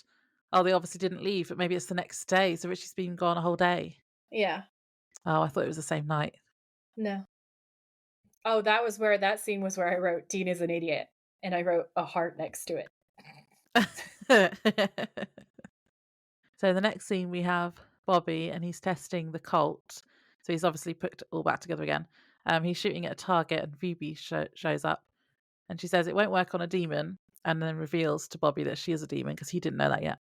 oh, they obviously didn't leave, but maybe it's the next day. So Richie's been gone a whole day. Yeah. Oh, I thought it was the same night. No. Oh, that scene was where I wrote Dean is an idiot and I wrote a heart next to it. So the next scene we have Bobby and he's testing the Colt. So he's obviously put it all back together again. He's shooting at a target and Phoebe shows up and she says it won't work on a demon and then reveals to Bobby that she is a demon because he didn't know that yet.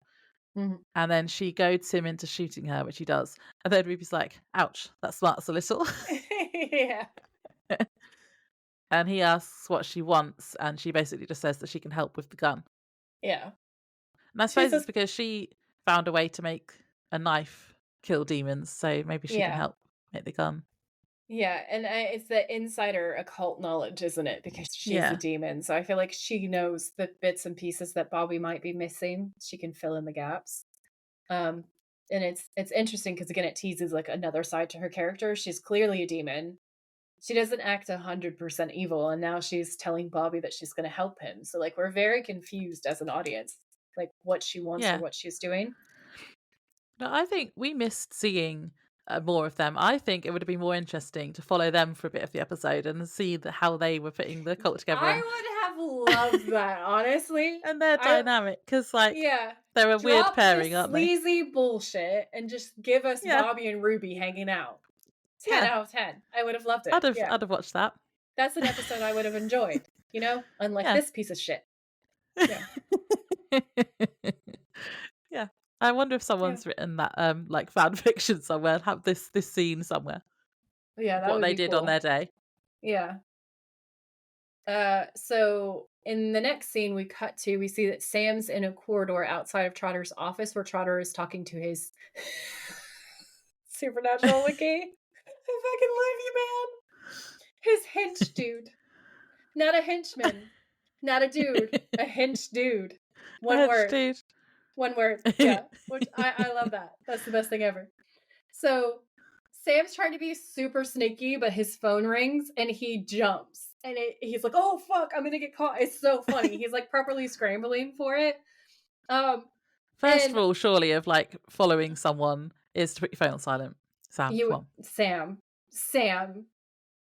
Mhm. And then she goads him into shooting her, which he does. And then Ruby's like, ouch, that smarts a little. Yeah. And he asks what she wants, and she basically just says that she can help with the gun. Yeah. And I She suppose it's says because she found a way to make a knife kill demons, so maybe she can yeah. help make the gun. Yeah, and it's the insider occult knowledge, isn't it? Because she's a Yeah. demon, so I feel like she knows the bits and pieces that Bobby might be missing. She can fill in the gaps. Um, and it's interesting because again, it teases like another side to her character. She's clearly a demon. She doesn't act 100% evil, and now she's telling Bobby that she's going to help him. So like we're very confused as an audience, like what she wants or Yeah. what she's doing. No, I think we missed seeing more of them. I think it would have been more interesting to follow them for a bit of the episode and see how they were putting the cult together and I would have loved that, honestly. and their I dynamic, because like Yeah. they're a weird Drop this pairing, aren't they? sleazy bullshit and just give us Yeah, Bobby and Ruby hanging out. 10 yeah. out of 10. I would have loved I'd it. have Yeah. I'd have watched that. That's an episode I would have enjoyed, unlike Yeah. this piece of shit. Yeah. Yeah. I wonder if Yeah. someone's written that like fan fiction somewhere, have this scene somewhere Yeah, of that what would they be did on cool. their day. Yeah. So in the next scene we see that Sam's in a corridor outside of Trotter's office where Trotter is talking to his supernatural wiki. I fucking love you, man. His hench dude. Not a henchman. Not a dude. A hench dude. One Hedge word. dude. One word. Yeah. Which I love that. That's the best thing ever. So Sam's trying to be super sneaky, but his phone rings and he jumps. And he's like, oh fuck, I'm gonna get caught. It's so funny. He's like properly scrambling for it. First And rule, surely, of like following someone is to put your phone on silent. Sam, come you on. Sam,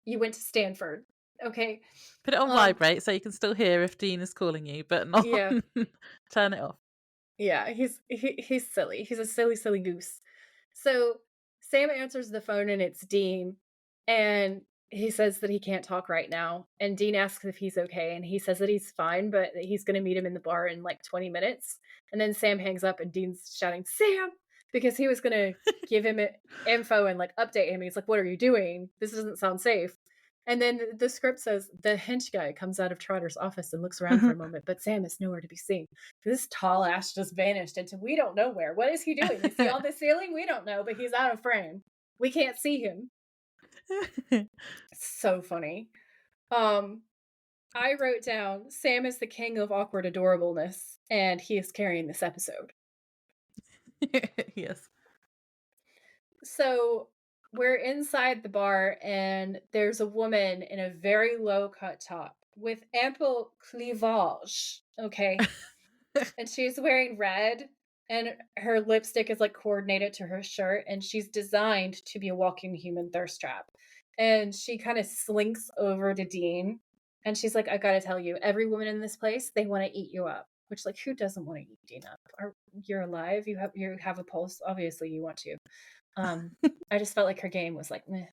you went to Stanford. Okay. Put it on Um, vibrate so you can still hear if Dean is calling you, but not yeah. turn it off. Yeah, he's silly. He's a silly goose. So Sam answers the phone and it's Dean, and he says that he can't talk right now. And Dean asks if he's okay, and he says that he's fine, but that he's going to meet him in the bar in like 20 minutes. And then Sam hangs up, and Dean's shouting, "Sam!" because he was going to give him info and like update him. He's like, "What are you doing? This doesn't sound safe." And then the script says the hench guy comes out of Trotter's office and looks around for a moment, but Sam is nowhere to be seen. This tall ass just vanished into we don't know where. What is he doing? Is he on the ceiling? We don't know, but he's out of frame. We can't see him. So funny. I wrote down Sam is the king of awkward adorableness, and he is carrying this episode. Yes. So we're inside the bar, and there's a woman in a very low cut top with ample cleavage. Okay. And she's wearing red, and her lipstick is like coordinated to her shirt, and she's designed to be a walking human thirst trap. And she kind of slinks over to Dean, and she's like, I gotta tell you, every woman in this place, they want to eat you up. Which, like, who doesn't want to eat Dean up? You're alive, you have a pulse, obviously you want to. I just felt like her game was like, meh.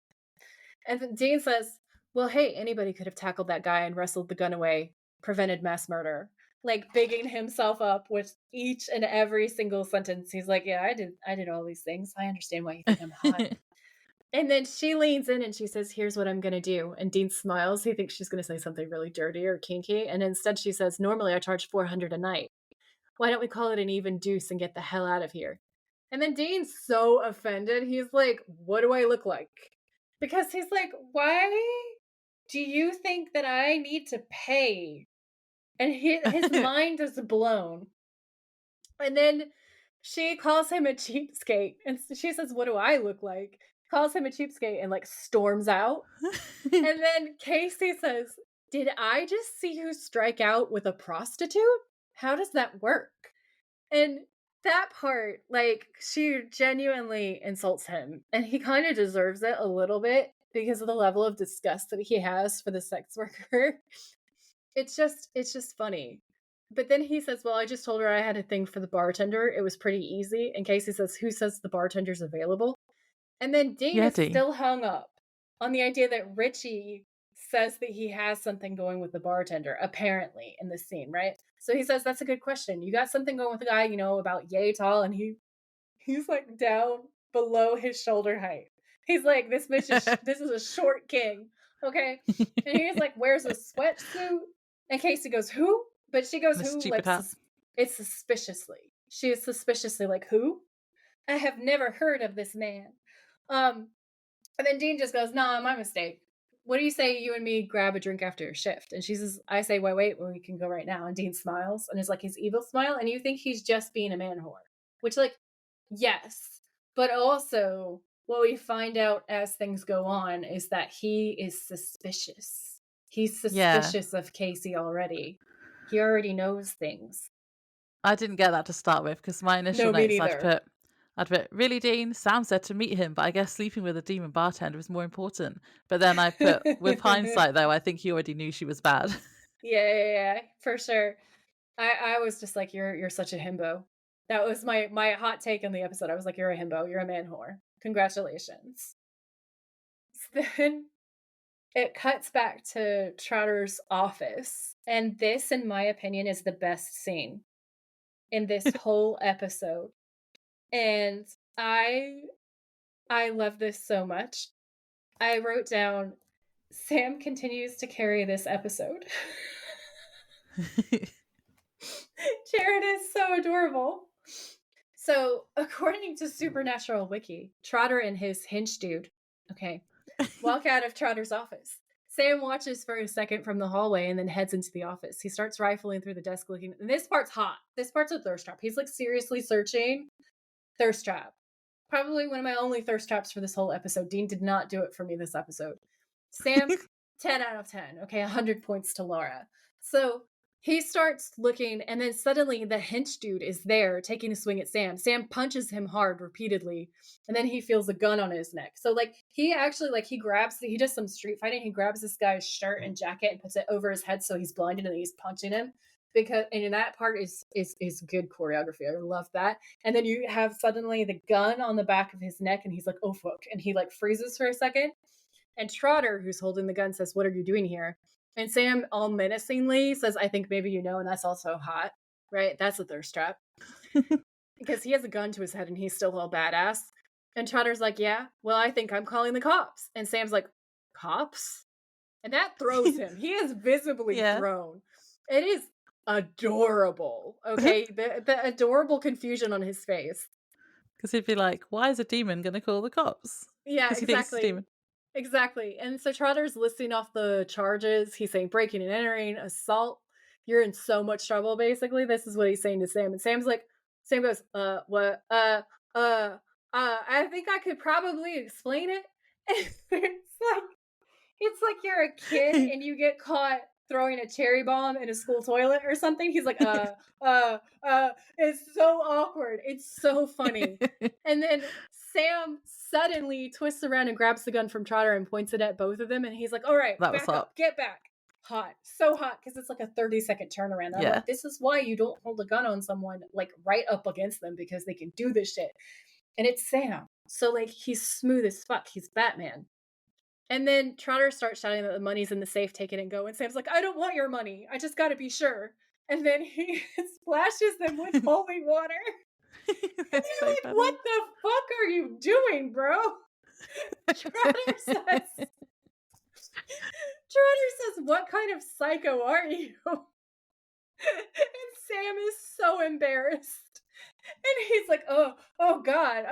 And then Dean says, well, hey, anybody could have tackled that guy and wrestled the gun away, prevented mass murder. Like bigging himself up with each and every single sentence. He's like, yeah, I did all these things. I understand why you think I'm hot. And then she leans in and she says, here's what I'm going to do. And Dean smiles. He thinks she's going to say something really dirty or kinky. And instead she says, normally I charge $400 a night. Why don't we call it an even deuce and get the hell out of here? And then Dean's so offended. He's like, what do I look like? Because he's like, why do you think that I need to pay? And his mind is blown. And then she calls him a cheapskate. And she says, what do I look like? Calls him a cheapskate and like storms out. And then Casey says, did I just see you strike out with a prostitute? How does that work? And that part, like, she genuinely insults him. And he kind of deserves it a little bit because of the level of disgust that he has for the sex worker. It's just funny. But then he says, well, I just told her I had a thing for the bartender. It was pretty easy. And Casey says, who says the bartender's available? And then Dean is Dean. still hung up on the idea that Richie says that he has something going with the bartender, apparently, in this scene, right? So he says, "That's a good question. You got something going with the guy, about yay tall," and he's like down below his shoulder height. He's like, this is a short king, okay? And he's like, wears a sweatsuit. And Casey goes, "Who?" But she goes, And a "Who?" stupid Like, hat. it's suspiciously. She is suspiciously like, "Who? I have never heard of this man." Um, and then Dean just goes, "Nah, my mistake. What do you say you and me grab a drink after your shift?" And she says, I say, wait, well, we can go right now. And Dean smiles, and it's like his evil smile. And you think he's just being a man whore, which, like, yes. But also, what we find out as things go on is that he is suspicious. He's Yeah. suspicious of Casey already. He already knows things. I didn't get that to start with because my initial No, me notes neither. I'd put, really, Dean? Sam said to meet him, but I guess sleeping with a demon bartender is more important. But then I put, with hindsight, though, I think he already knew she was bad. Yeah, for sure. I was just like, you're such a himbo. That was my hot take in the episode. I was like, you're a himbo. You're a man whore. Congratulations. Then it cuts back to Trotter's office, and this, in my opinion, is the best scene in this whole episode. And I love this so much. I wrote down, Sam continues to carry this episode. Jared is so adorable. So, according to Supernatural Wiki, Trotter and his hinge dude, walk out of Trotter's office. Sam watches for a second from the hallway and then heads into the office. He starts rifling through the desk looking, and this part's hot. This part's a thirst trap. He's like seriously searching. Thirst trap. Probably one of my only thirst traps for this whole episode. Dean did not do it for me this episode. Sam, 10 out of 10. Okay, 100 points to Laura. So he starts looking, and then suddenly the hench dude is there taking a swing at Sam. Sam punches him hard repeatedly, and then he feels a gun on his neck. So, like, he actually, like, he does some street fighting. He grabs this guy's shirt and jacket and puts it over his head so he's blinded, and then he's punching him. And that part is good choreography. I love that. And then you have suddenly the gun on the back of his neck, and he's like, "Oh fuck," and he like freezes for a second. And Trotter, who's holding the gun, says, "What are you doing here?" And Sam, all menacingly, says, "I think maybe you know," and that's also hot, right? That's a thirst trap. Because he has a gun to his head and he's still all badass. And Trotter's like, "Yeah, well, I think I'm calling the cops." And Sam's like, "Cops?" And that throws him. He is visibly thrown. It is adorable. Okay, the adorable confusion on his face. Because he'd be like, why is a demon going to call the cops? Yeah, Because he thinks it's a demon. Exactly. And so Trotter's listing off the charges. He's saying breaking and entering, assault. You're in so much trouble, basically. This is what he's saying to Sam. And Sam goes, what? I think I could probably explain it. It's like you're a kid and you get caught throwing a cherry bomb in a school toilet or something. He's like, it's so awkward. It's so funny. And then Sam suddenly twists around and grabs the gun from Trotter and points it at both of them. And he's like, "All right, That was back hot. up, get back." Hot. So hot, because it's like a 30-second turnaround. I'm like, this is why you don't hold a gun on someone like right up against them, because they can do this shit. And it's Sam. So like, he's smooth as fuck. He's Batman. And then Trotter starts shouting that the money's in the safe, take it and go. And Sam's like, "I don't want your money. I just gotta be sure." And then he splashes them with holy water. And they're so like, funny. "What the fuck are you doing, bro?" Trotter says, "What kind of psycho are you?" And Sam is so embarrassed. And he's like, oh God,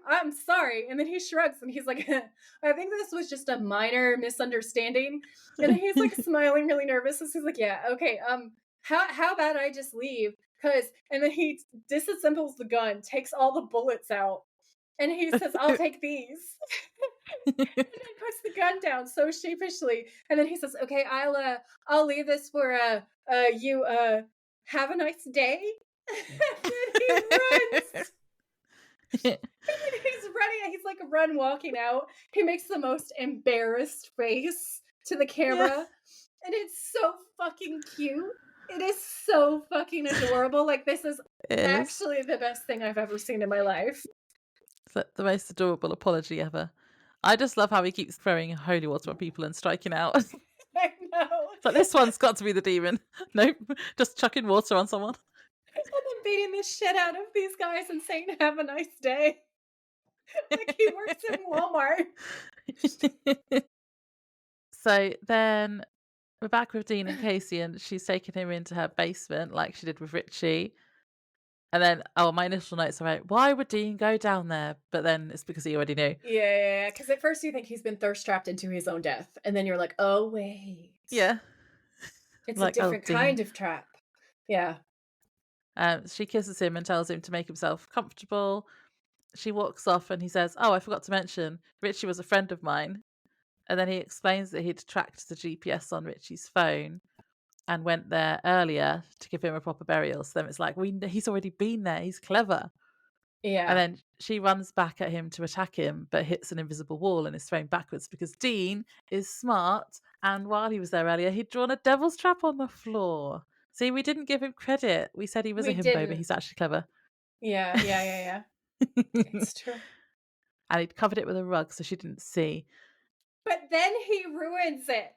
I'm sorry. And then he shrugs and he's like, "I think this was just a minor misunderstanding." And he's like smiling really nervous. So he's like, "Yeah, okay, how about I just leave?" And then he disassembles the gun, takes all the bullets out, and he says, "I'll take these." And then puts the gun down so sheepishly. And then he says, "Okay, I'll leave this for you have a nice day." And then he runs. And then he's running. He's like walking out. He makes the most embarrassed face to the camera. And it's so fucking cute. It is so fucking adorable. Like, this is actually the best thing I've ever seen in my life. It's like the most adorable apology ever. I just love how he keeps throwing holy water at people and striking out. It's like, this one's got to be the demon. Nope, just chucking water on someone. And then beating the shit out of these guys and saying, "Have a nice day." Like he works in Walmart. So then we're back with Dean and Casey, and she's taking him into her basement like she did with Richie. And then, my initial notes are like, why would Dean go down there? But then it's because he already knew. Yeah, because at first you think he's been thirst trapped into his own death, and then you're like, "Oh, wait. Yeah. It's a Like, oh, different Dean. kind of trap." Yeah. She kisses him and tells him to make himself comfortable. She walks off and he says, oh, I forgot to mention, Richie was a friend of mine. And then he explains that he'd tracked the GPS on Richie's phone and went there earlier to give him a proper burial. So then it's like, he's already been there. He's clever. And Yeah. then she runs back at him to attack him, but hits an invisible wall and is thrown backwards because Dean is smart. And while he was there earlier, he'd drawn a devil's trap on the floor. See, we didn't give him credit. We said he was a We himbo, but didn't. he's actually clever. Yeah. It's true. And he'd covered it with a rug so she didn't see. But then he ruins it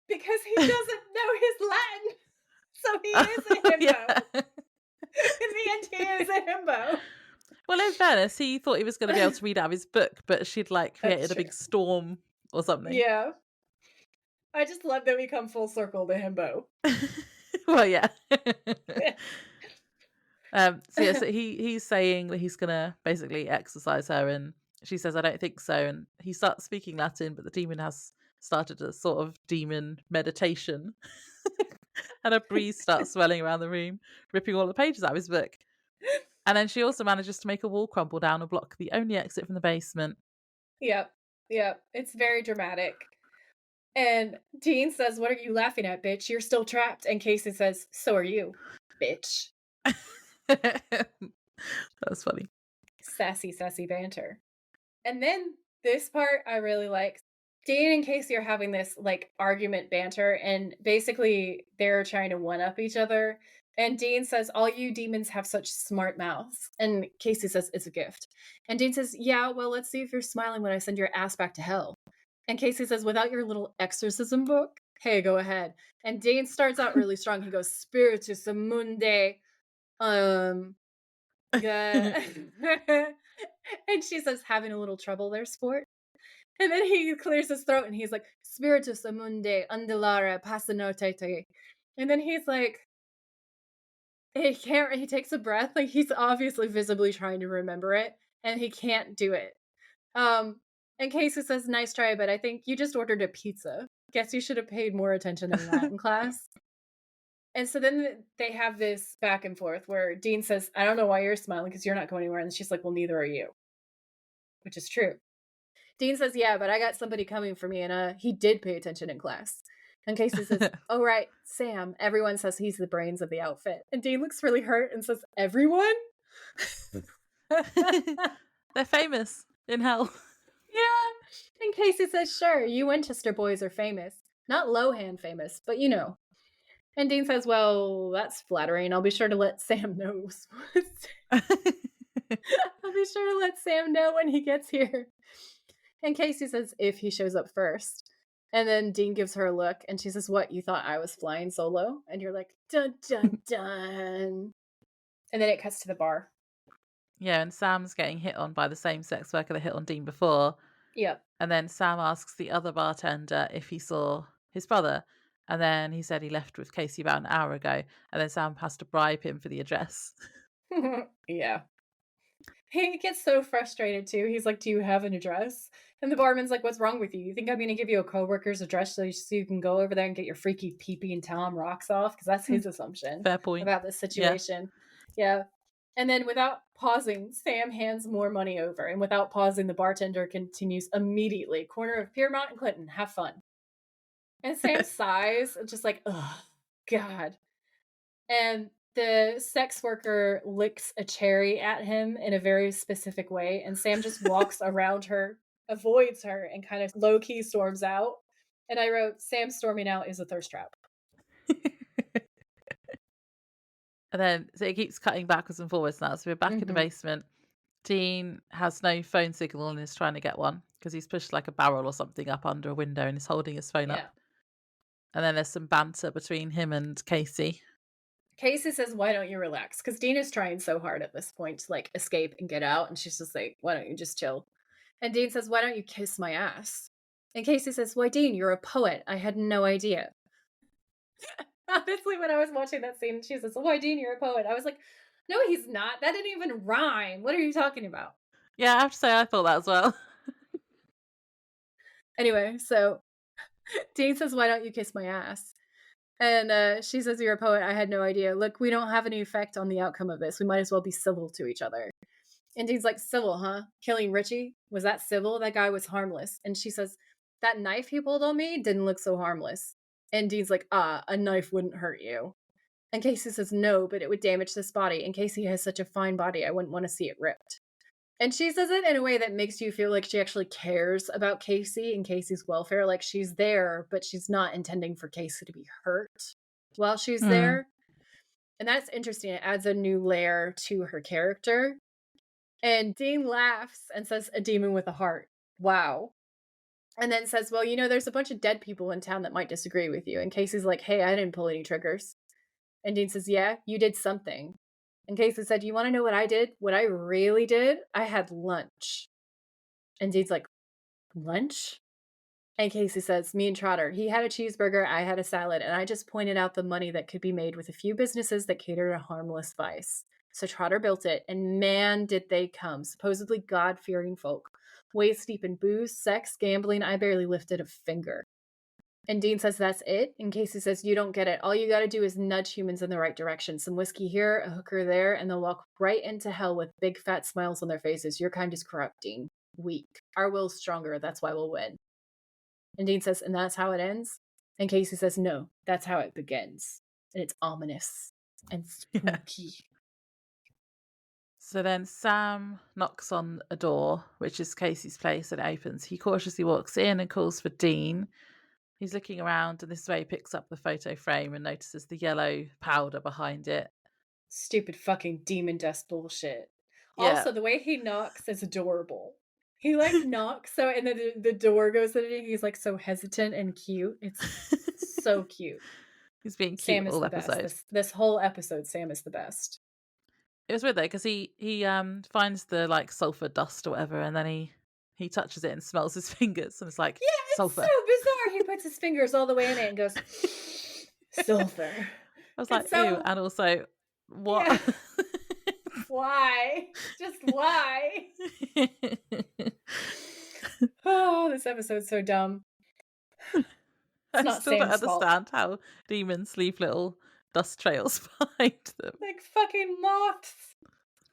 because he doesn't know his Latin. So he is a himbo. Yeah. In the end, he is a himbo. Well, in fairness, he thought he was going to be able to read out of his book, but she'd like created That's a big true. storm or something. Yeah. I just love that we come full circle to himbo. Well, yeah. So he's saying that he's gonna basically exorcise her, and she says, I don't think so. And he starts speaking Latin, but the demon has started a sort of demon meditation. And a breeze starts swelling around the room, ripping all the pages out of his book. And then she also manages to make a wall crumble down and block the only exit from the basement. Yep. It's very dramatic. And Dean says, what are you laughing at, bitch? You're still trapped. And Casey says, so are you, bitch. That was funny. Sassy banter. And then this part I really like. Dean and Casey are having this like argument banter, and basically they're trying to one up each other. And Dean says, all you demons have such smart mouths. And Casey says, it's a gift. And Dean says, yeah, well, let's see if you're smiling when I send your ass back to hell. And Casey says, without your little exorcism book? Hey, go ahead. And Dean starts out really strong. He goes, Spiritus Mundi. Yeah. And she says, having a little trouble there, sport. And then he clears his throat and he's like, Spiritus Mundi, Andelara, Passanotete. And then he's like, he takes a breath. Like he's obviously visibly trying to remember it and he can't do it. And Casey says, nice try, but I think you just ordered a pizza. Guess you should have paid more attention in Latin class. And so then they have this back and forth where Dean says, I don't know why you're smiling because you're not going anywhere. And she's like, well, neither are you. Which is true. Dean says, yeah, but I got somebody coming for me and he did pay attention in class. And Casey says, oh, right, Sam. Everyone says he's the brains of the outfit. And Dean looks really hurt and says, everyone? They're famous in hell. Yeah. And Casey says, sure, you Winchester boys are famous. Not Lohan famous, but you know. And Dean says, well, that's flattering. I'll be sure to let Sam know. I'll be sure to let Sam know when he gets here. And Casey says, if he shows up first. And then Dean gives her a look and she says, what, you thought I was flying solo? And you're like, dun, dun, dun. And then it cuts to the bar. Yeah, and Sam's getting hit on by the same sex worker that hit on Dean before. Yep. And then Sam asks the other bartender if he saw his brother. And then he said he left with Casey about an hour ago. And then Sam has to bribe him for the address. Yeah. He gets so frustrated too. He's like, do you have an address? And the barman's like, what's wrong with you? You think I'm going to give you a coworker's address so you can go over there and get your freaky pee-pee and Tom rocks off? Because that's his assumption. Fair point. About this situation. Yeah. And then without pausing, Sam hands more money over. And without pausing, the bartender continues immediately. Corner of Piermont and Clinton. Have fun. And Sam sighs, just like, oh, God. And the sex worker licks a cherry at him in a very specific way. And Sam just walks around her, avoids her, and kind of low-key storms out. And I wrote, Sam storming out is a thirst trap. And then so it keeps cutting backwards and forwards now. So we're back in the basement. Dean has no phone signal and is trying to get one because he's pushed like a barrel or something up under a window and is holding his phone up. And then there's some banter between him and Casey. Casey says, "Why don't you relax?" Because Dean is trying so hard at this point to like escape and get out. And she's just like, "Why don't you just chill?" And Dean says, "Why don't you kiss my ass?" And Casey says, "Why, Dean, you're a poet. I had no idea." Honestly, when I was watching that scene, she says, "Why, Dean, you're a poet." I was like, "No, he's not. That didn't even rhyme. What are you talking about?" Yeah, I have to say I thought that as well. Anyway, so Dean says, "Why don't you kiss my ass?" And she says, "You're a poet. I had no idea. Look, we don't have any effect on the outcome of this. We might as well be civil to each other." And Dean's like, "Civil, huh? Killing Richie? Was that civil? That guy was harmless." And she says, "That knife he pulled on me didn't look so harmless." And Dean's like, "A knife wouldn't hurt you." And Casey says, "No, but it would damage this body. And Casey has such a fine body, I wouldn't want to see it ripped." And she says it in a way that makes you feel like she actually cares about Casey and Casey's welfare. Like she's there, but she's not intending for Casey to be hurt while she's Mm. there. And that's interesting. It adds a new layer to her character. And Dean laughs and says, "A demon with a heart. Wow." And then says, "Well, there's a bunch of dead people in town that might disagree with you." And Casey's like, "Hey, I didn't pull any triggers." And Dean says, "Yeah, you did something." And Casey said, "You want to know what I did? What I really did? I had lunch." And Dean's like, "Lunch?" And Casey says, "Me and Trotter, he had a cheeseburger, I had a salad, and I just pointed out the money that could be made with a few businesses that cater to harmless vice. So Trotter built it, and man, did they come, supposedly God-fearing folk. Waist deep in booze, sex, gambling, I barely lifted a finger." And Dean says, "That's it?" And Casey says, "You don't get it. All you gotta do is nudge humans in the right direction. Some whiskey here, a hooker there, and they'll walk right into hell with big fat smiles on their faces. Your kind is corrupt, Dean. Weak. Our will's stronger, that's why we'll win." And Dean says, "And that's how it ends?" And Casey says, "No, that's how it begins. And it's ominous and Yeah. spooky." So then Sam knocks on a door, which is Casey's place, and it opens. He cautiously walks in and calls for Dean. He's looking around, and this is where he picks up the photo frame and notices the yellow powder behind it. Stupid fucking demon dust bullshit. Yeah. Also, the way he knocks is adorable. He like knocks so, and then the door goes in, and he's like so hesitant and cute. It's so cute. He's being cute Sam is all the best. episode. This whole episode, Sam is the best. It was weird though, because he finds the like sulfur dust or whatever, and then he touches it and smells his fingers, and it's like Yeah, it's so sulfur. bizarre. He puts his fingers all the way in it and goes, "Sulfur." I was like, It's ew, so, and also what? yeah. Why? Just why? Oh, this episode's so dumb. It's I not still don't Sam's fault. understand how demons leave little dust trails behind them. Like fucking moths.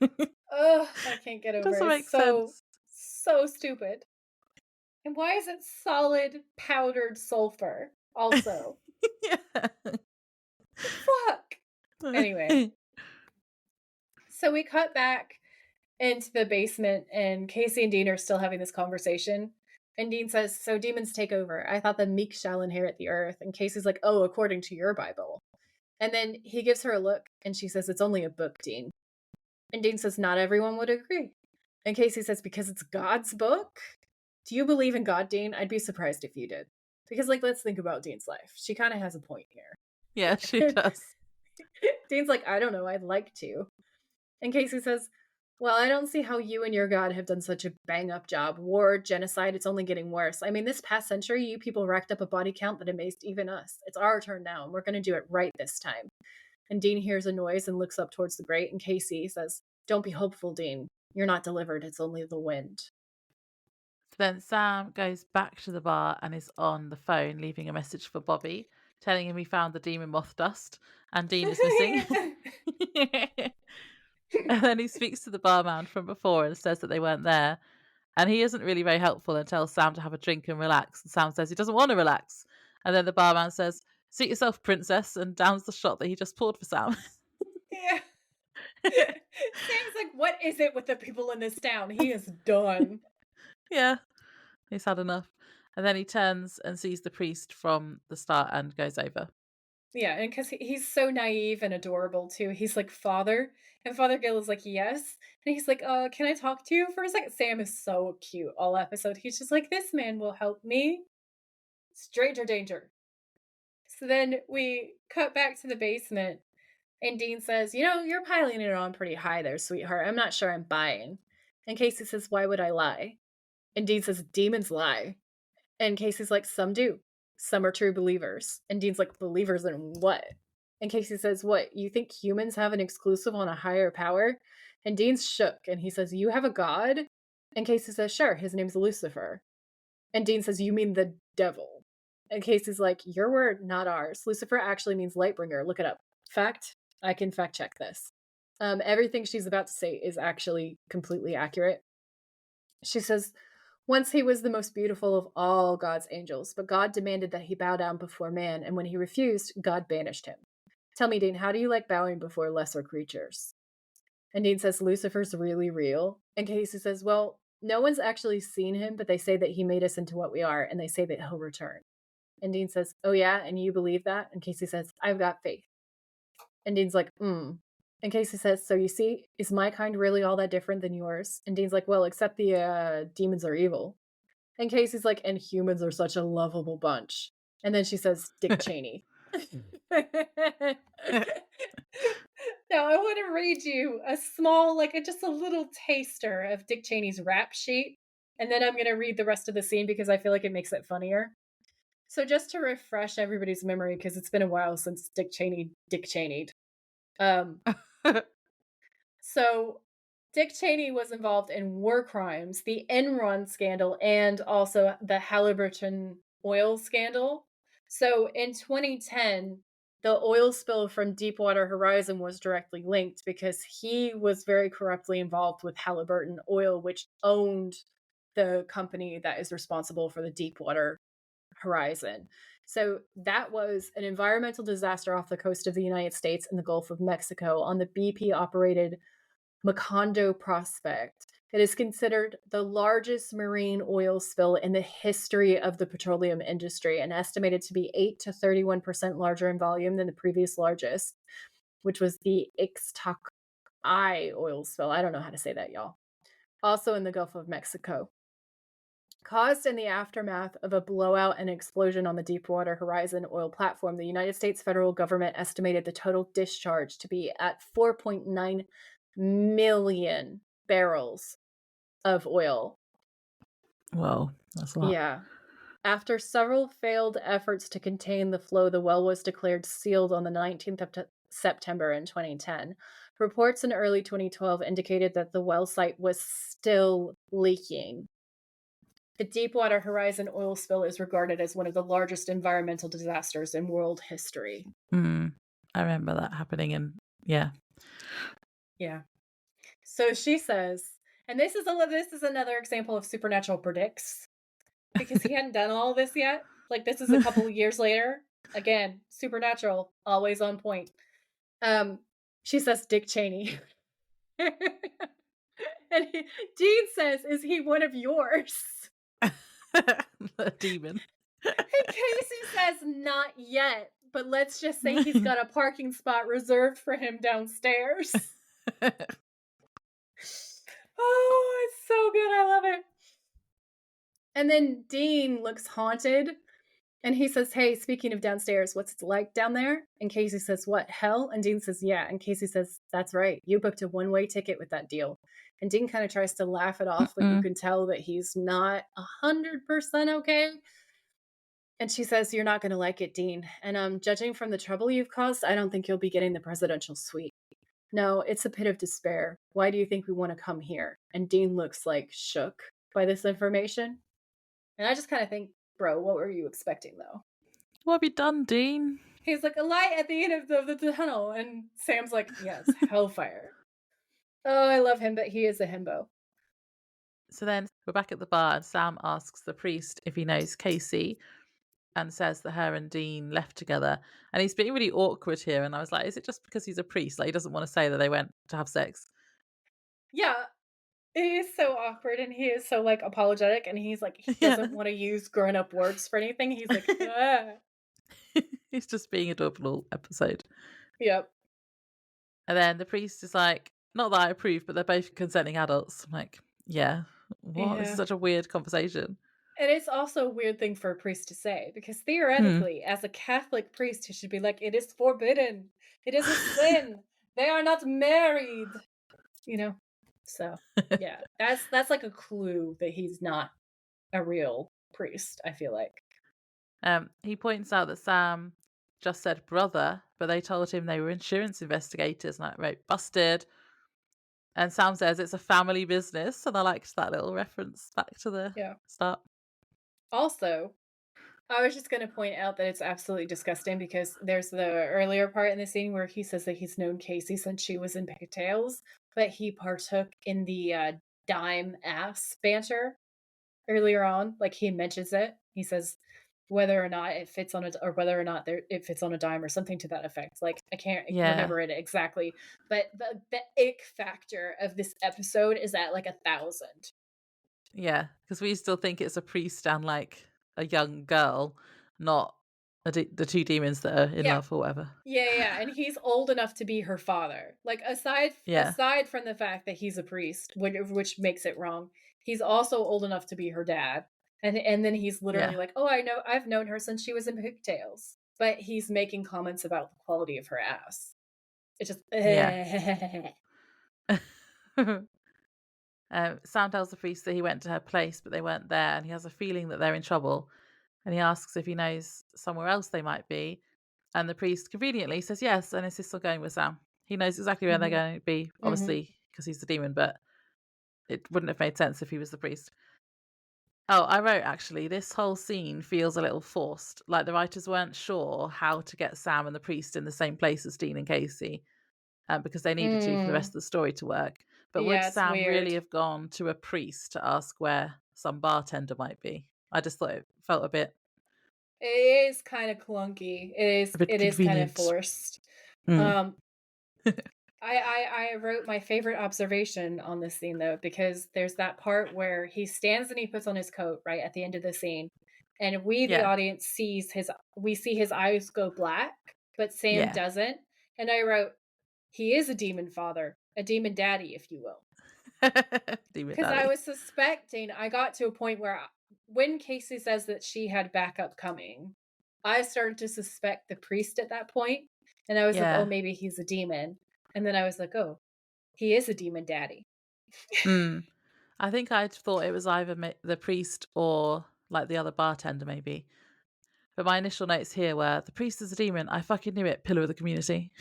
Ugh, I can't get It over doesn't it. make It's so, sense. so stupid. And why is it solid powdered sulfur also? Yeah. Fuck. Anyway, so we cut back into the basement, and Casey and Dean are still having this conversation. And Dean says, "So demons take over. I thought the meek shall inherit the earth." And Casey's like, "Oh, according to your Bible." And then he gives her a look, and she says, "It's only a book, Dean." And Dean says, "Not everyone would agree." And Casey says, "Because it's God's book?" Do you believe in God, Dean? I'd be surprised if you did. Because, like, let's think about Dean's life. She kind of has a point Yeah, she here. does. Dean's like, "I don't know. I'd like to." And Casey says, "Well, I don't see how you and your God have done such a bang up job. War, genocide, it's only getting worse. I mean, this past century, you people racked up a body count that amazed even us. It's our turn now, and we're going to do it right this time." And Dean hears a noise and looks up towards the grate, and Casey says, "Don't be hopeful, Dean. You're not delivered. It's only the wind." Then Sam goes back to the bar and is on the phone, leaving a message for Bobby, telling him he found the demon moth dust and Dean is missing. And then he speaks to the barman from before and says that they weren't there. And he isn't really very helpful and tells Sam to have a drink and relax. And Sam says he doesn't want to relax. And then the barman says, "Suit yourself, princess," and downs the shot that he just poured for Sam. Yeah. Sam's like, "What is it with the people in this town? He is done." Yeah, he's had enough. And then he turns and sees the priest from the start and goes over. Yeah, and because he's so naive and adorable too. He's like, "Father," and Father Gill is like, "Yes," and he's like, "Can I talk to you for a second?" Sam is so cute all episode. He's just like, "This man will help me. Stranger danger." So then we cut back to the basement, and Dean says, you're piling it on pretty high there, sweetheart. I'm not sure I'm buying. And Casey says, why would I lie? And Dean says, demons lie. And Casey's like, some do. Some are true believers. And Dean's like, believers in what? And Casey says, what? You think humans have an exclusive on a higher power? And Dean's shook, and he says, you have a god? And Casey says, sure, his name's Lucifer. And Dean says, you mean the devil? And Casey's like, your word, not ours. Lucifer actually means light bringer. Look it up. Fact, I can fact check this. Everything she's about to say is actually completely accurate. She says, once he was the most beautiful of all God's angels, but God demanded that he bow down before man, and when he refused, God banished him. Tell me, Dean, how do you like bowing before lesser creatures? And Dean says, Lucifer's really real. And Casey says, well, no one's actually seen him, but they say that he made us into what we are, and they say that he'll return. And Dean says, oh yeah, and you believe that? And Casey says, I've got faith. And Dean's like, And Casey says, so you see, is my kind really all that different than yours? And Dean's like, well, except the demons are evil. And Casey's like, and humans are such a lovable bunch. And then she says, Dick Cheney. Now, I want to read you a small, just a little taster of Dick Cheney's rap sheet. And then I'm going to read the rest of the scene because I feel like it makes it funnier. So just to refresh everybody's memory, because it's been a while since Dick Cheney'd. So Dick Cheney was involved in war crimes, the Enron scandal, and also the Halliburton oil scandal. So in 2010, the oil spill from Deepwater Horizon was directly linked because he was very corruptly involved with Halliburton Oil, which owned the company that is responsible for the Deepwater Horizon. So that was an environmental disaster off the coast of the United States in the Gulf of Mexico on the BP-operated Macondo prospect. It is considered the largest marine oil spill in the history of the petroleum industry and estimated to be 8 to 31% larger in volume than the previous largest, which was the Ixtac oil spill. I don't know how to say that, y'all. Also in the Gulf of Mexico. Caused in the aftermath of a blowout and explosion on the Deepwater Horizon oil platform, the United States federal government estimated the total discharge to be at 4.9 million barrels of oil. Whoa, that's a lot. Yeah. After several failed efforts to contain the flow, the well was declared sealed on the 19th of September in 2010. Reports in early 2012 indicated that the well site was still leaking. The Deepwater Horizon oil spill is regarded as one of the largest environmental disasters in world history. I remember that happening, and yeah. So she says, and this is another example of Supernatural predicts, because he hadn't done all this yet. This is a couple of years later. Again, Supernatural, always on point. She says, Dick Cheney. And Dean says, is he one of yours? A demon. And Casey says, not yet, but let's just say he's got a parking spot reserved for him downstairs. Oh, it's so good. I love it. And then Dean looks haunted, and he says, hey, speaking of downstairs, what's it like down there? And Casey says, what, hell? And Dean says, yeah. And Casey says, that's right. You booked a one-way ticket with that deal. And Dean kind of tries to laugh it off, but you can tell that he's not 100% okay. And she says, you're not going to like it, Dean. And judging from the trouble you've caused, I don't think you'll be getting the presidential suite. No, it's a pit of despair. Why do you think we want to come here? And Dean looks shook by this information. And I just kind of think, bro, what were you expecting, though? What have you done, Dean? He's like, a light at the end of the tunnel. And Sam's like, yes, hellfire. Oh, I love him, but he is a himbo. So then we're back at the bar, and Sam asks the priest if he knows Casey and says that her and Dean left together. And he's being really awkward here. And I was like, is it just because he's a priest? He doesn't want to say that they went to have sex. Yeah. It is so awkward, and he is so apologetic, and he's he doesn't want to use grown up words for anything. He's like, He's just being a double episode. Yep. And then the priest is like, not that I approve, but they're both consenting adults. I'm like, yeah, what? Yeah. This is such a weird conversation. And it's also a weird thing for a priest to say because Hmm. theoretically, as a Catholic priest, he should be like, "It is forbidden. It is a sin. They are not married." You know? So, yeah, that's like a clue that he's not a real priest, I feel like. He points out that Sam just said brother, but they told him they were insurance investigators, and I wrote busted. And Sam says it's a family business, and I liked that little reference back to the Yeah. start. Also, I was just gonna point out that it's absolutely disgusting because there's the earlier part in the scene where he says that he's known Casey since she was in pigtails, but he partook in the, dime ass banter earlier on, like, he mentions it. He says whether or not it fits on a or whether or not it fits on a dime or something to that effect. Like, I can't Yeah, remember it exactly, but the ick factor of this episode is at, like, 1,000. yeah, because we still think it's a priest and like a young girl, not the two demons that are in Yeah. love or whatever. Yeah, yeah, yeah, and he's old enough to be her father. Like, Yeah, aside from the fact that he's a priest, which makes it wrong, he's also old enough to be her dad. And then he's literally yeah, like, "Oh, I know I've known her since she was in pigtails." But he's making comments about the quality of her ass. It just yeah. Sam tells the priest that he went to her place, but they weren't there, and he has a feeling that they're in trouble. And he asks if he knows somewhere else they might be. And the priest conveniently says yes and insists on going with Sam. He knows exactly where they're Mhm, going to be, mhm. obviously, because he's the demon, but it wouldn't have made sense if he was the priest. Oh, I wrote actually, this whole scene feels a little forced. Like the writers weren't sure how to get Sam and the priest in the same place as Dean and Casey, because they needed to for the rest Mm. of the story to work. But would Yeah, it's Sam weird. really have gone to a priest to ask where some bartender might be? I just thought it felt It is kinda clunky. a bit It is kinda convenient. forced. Mm. Um I wrote my favorite observation on this scene though, because there's that part where he stands and he puts on his coat right at the end of the scene, and we, the Yeah, audience, we see his eyes go black, but Sam yeah. doesn't. And I wrote, he is a demon father, a demon daddy, if you will. Demon Because I Daddy. was suspecting, I got to a point where when Casey says that she had backup coming, I started to suspect the priest at that point, and I was like, oh, Yeah. maybe he's a demon. And then I was like, oh, he is a demon daddy. Mm. I think I thought it was either the priest or like the other bartender, maybe. But my initial notes here were the priest is a demon. I fucking knew it. Pillar of the community.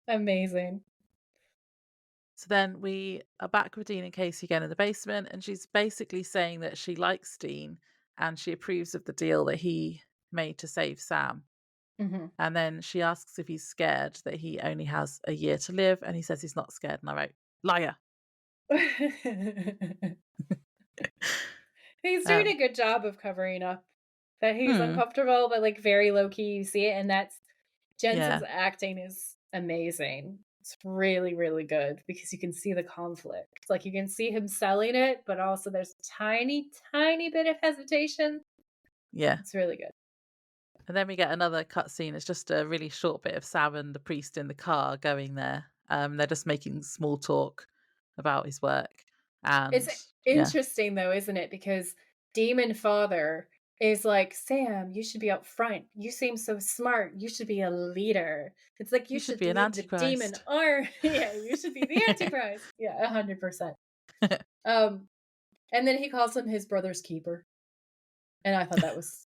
Amazing. So then we are back with Dean and Casey again in the basement, and she's basically saying that she likes Dean and she approves of the deal that he made to save Sam. Mhm. And then she asks if he's scared that he only has a year to live, and he says he's not scared. And I wrote, liar. He's doing a Um, good job of covering up that he's hmm, uncomfortable, but, like, very low key, you see it, and that's Jensen's yeah, acting is amazing. It's really, really good because you can see the conflict. Like, you can see him selling it, but also there's a tiny, tiny bit of hesitation. yeah. It's really good. And then we get another cutscene. It's just a really short bit of Sam and the priest in the car going there. They're just making small talk about his work. It's And yeah, interesting though, isn't it? Because Demon Father is like, "Sam, you should be up front. You seem so smart. You should be a leader." It's like, "You you should should be an lead the demon antichrist. army." Yeah, you should be the Antichrist. Yeah, 100%. Um, and then he calls him his brother's keeper, and I thought that was,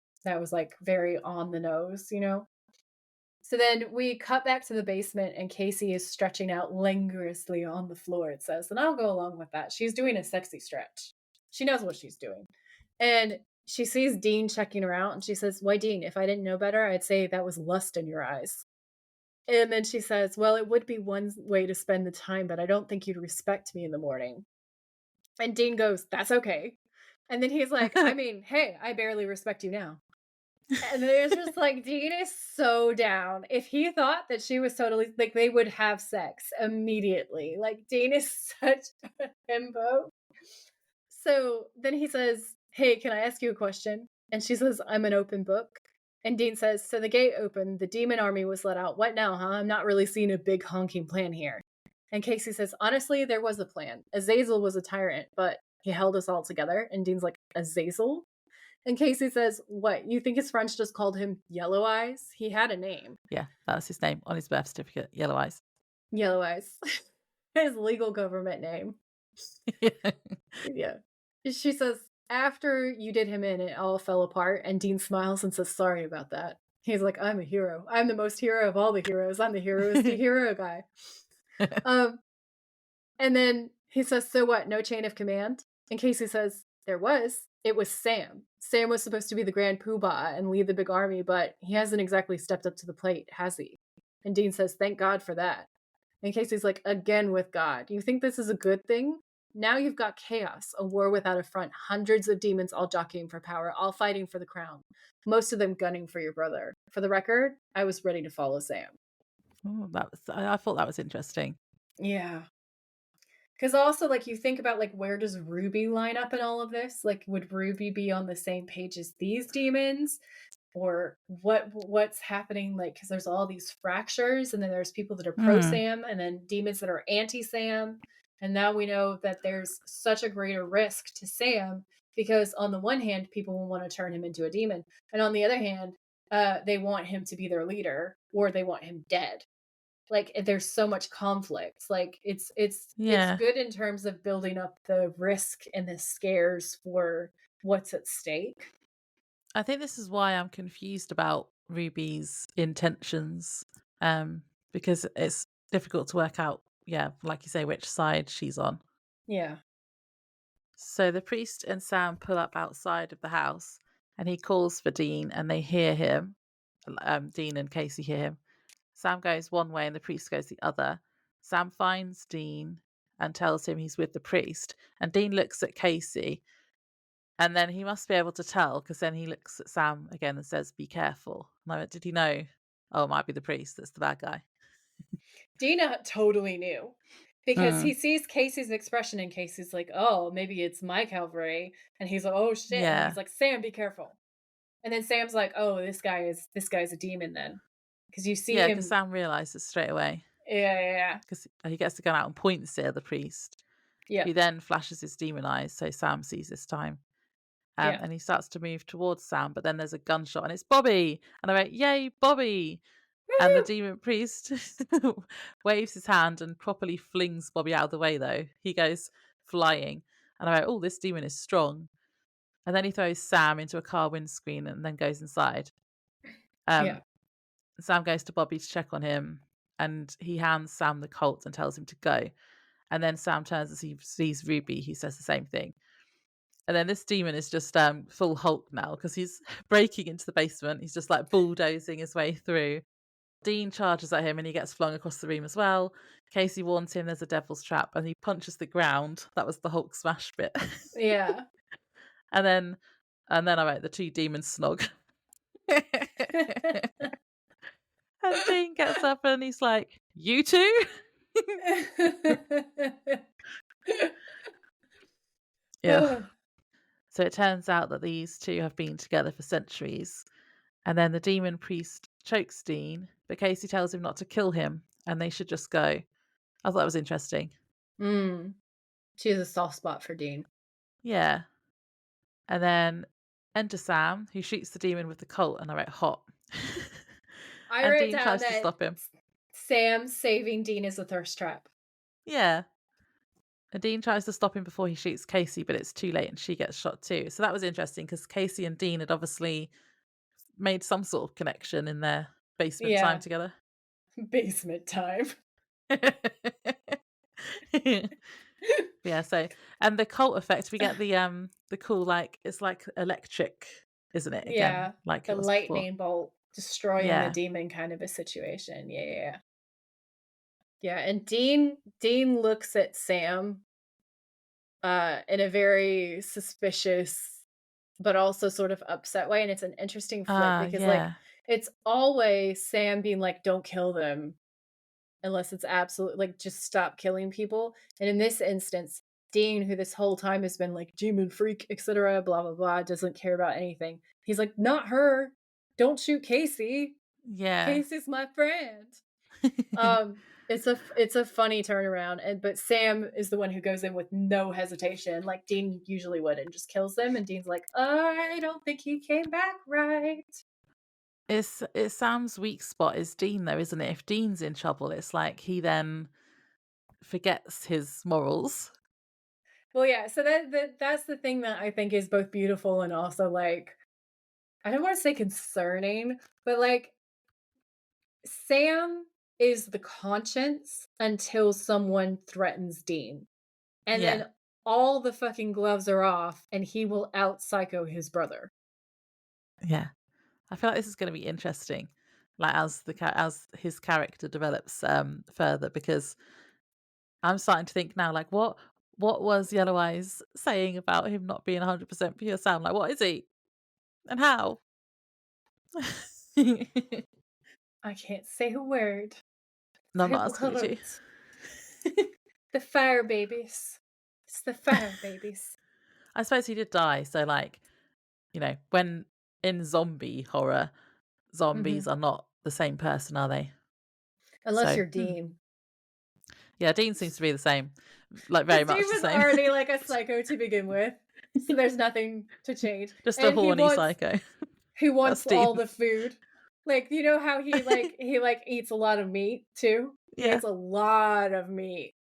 like, very on the nose, you know? So then we cut back to the basement, and Casey is stretching out languorously on the floor, it says, and I'll go along with that. She's doing a sexy stretch. She knows what she's doing. And she sees Dean checking her out, and she says, "Why, Dean, if I didn't know better, I'd say that was lust in your eyes." And then she says, "Well, it would be one way to spend the time, but I don't think you'd respect me in the morning." And Dean goes, "That's okay." And then he's like, "I mean, hey, I barely respect you now." And there's just like Dean is so down. If he thought that she was totally like they would have sex immediately. Like Dean is such a himbo. So then he says, "Hey, can I ask you a question?" And she says, "I'm an open book." And Dean says, "So the gate opened, the demon army was let out. What now, huh? I'm not really seeing a big honking plan here." And Casey says, honestly, there was a plan. Azazel was a tyrant, but he held us all together. And Dean's like, Azazel? And Casey says, what? You think his friends just called him Yellow Eyes? He had a name. Yeah, that's his name on his birth certificate, Yellow Eyes. Yellow Eyes. His legal government name. Yeah. Yeah. She says, after you did him in, it all fell apart. And Dean smiles and says, sorry about that. He's like, I'm a hero. I'm the most hero of all the heroes. I'm the heroest hero guy. And then he says, so what? No chain of command? And Casey says, there was. It was Sam. Sam was supposed to be the grand poobah and lead the big army, but he hasn't exactly stepped up to the plate, has he? And Dean says, thank God for that. And Casey's like, again with God. You think this is a good thing? Now you've got chaos, a war without a front, hundreds of demons all jockeying for power, all fighting for the crown, most of them gunning for your brother. For the record, I was ready to follow Sam. Oh, I thought that was interesting. Yeah. Because also, like, you think about, like, where does Ruby line up in all of this? Like, would Ruby be on the same page as these demons? Or what's happening? Like, because there's all these fractures, and then there's people that are pro-Sam, and then demons that are anti-Sam. And now we know that there's such a greater risk to Sam, because on the one hand, people will want to turn him into a demon. And on the other hand, they want him to be their leader, or they want him dead. Like, there's so much conflict. Like, it's Yeah. good in terms of building up the risk and the scares for what's at stake. I think this is why I'm confused about Ruby's intentions, because it's difficult to work out, yeah, like you say, which side she's on. Yeah. So the priest and Sam pull up outside of the house, and he calls for Dean, and they hear him. Dean and Casey hear him. Sam goes one way, and the priest goes the other. Sam finds Dean and tells him he's with the priest, and Dean looks at Casey. And then he must be able to tell, because then he looks at Sam again and says, be careful. And I went, did he know? Oh, it might be the priest that's the bad guy. Dina totally knew, because Mm. he sees Casey's expression, and Casey's like, oh, maybe it's my Calvary. And he's like, oh shit. And Yeah. he's like, Sam, be careful. And then Sam's like, oh, this guy's a demon then. Because you see Yeah, him. because Sam realizes straight away. Yeah. Because he gets to go out and points it at the priest, Yeah. who then flashes his demon eyes, so Sam sees this time. Yeah. And he starts to move towards Sam, but then there's a gunshot, and it's Bobby. And I went, yay, Bobby. And the demon priest waves his hand and properly flings Bobby out of the way, though. He goes flying. And I went, oh, this demon is strong. And then he throws Sam into a car windscreen and then goes inside. Yeah. Sam goes to Bobby to check on him, and he hands Sam the Colt and tells him to go. And then Sam turns and he sees Ruby, who says the same thing. And then this demon is just full Hulk now, because he's breaking into the basement. He's just like bulldozing his way through. Dean charges at him and he gets flung across the room as well. Casey warns him there's a devil's trap, and he punches the ground. That was the Hulk smash bit. Yeah. and then I wrote, the two demons snog. And Dean gets up and he's like, you two? Yeah. So it turns out that these two have been together for centuries. And then the demon priest chokes Dean, but Casey tells him not to kill him and they should just go. I thought that was interesting. She has a soft spot for Dean. Yeah. And then enter Sam, who shoots the demon with the Colt, and I wrote hot. I And wrote Dean down tries to that stop him. Sam saving Dean is a thirst trap. Yeah. And Dean tries to stop him before he shoots Casey, but it's too late and she gets shot too. So that was interesting, because Casey and Dean had obviously made some sort of connection in their basement time together. Basement time. Yeah, so, and the cult effect, we get the cool, like, it's like electric, isn't it? Again, like the it was lightning before. bolt destroying the Yeah. demon kind of a situation. Yeah, and Dean looks at Sam in a very suspicious but also sort of upset way, and it's an interesting flip, because like, Yeah. it's always Sam being like, don't kill them unless it's absolute, like, just stop killing people. And in this instance, Dean, who this whole time has been like demon freak, etc., blah blah blah, doesn't care about anything. He's like, not her. Don't shoot Casey. Yeah. Casey's my friend. Um, It's a funny turnaround, but Sam is the one who goes in with no hesitation, like Dean usually would, and just kills them. And Dean's like, "I don't think he came back right." It's Sam's weak spot is Dean, though, isn't it? If Dean's in trouble, it's like he then forgets his morals. Well, yeah. So that's the thing that I think is both beautiful and also like I don't want to say concerning, but like Sam is the conscience until someone threatens Dean. And Yeah, then all the fucking gloves are off and he will out psycho his brother. yeah. I feel like this is going to be interesting, like as his character develops further, because I'm starting to think now, like what was Yellow Eyes saying about him not being 100% pure Sam? Like, what is he and how? I can't say a word. No, I'm I not asking you to. won't. The fire babies. It's the fire babies. I suppose he did die, so like, when in zombie horror, Hmm. zombies are not the same person, are they? Unless So, you're Dean. yeah, Dean seems to be the same, like very Because Dean much the was same. already like a psycho to begin with. So there's nothing to change. Just a And horny psycho. he That's wants Dean. all the food. Like, you know how he eats a lot of meat too? He Yeah. eats a lot of meat.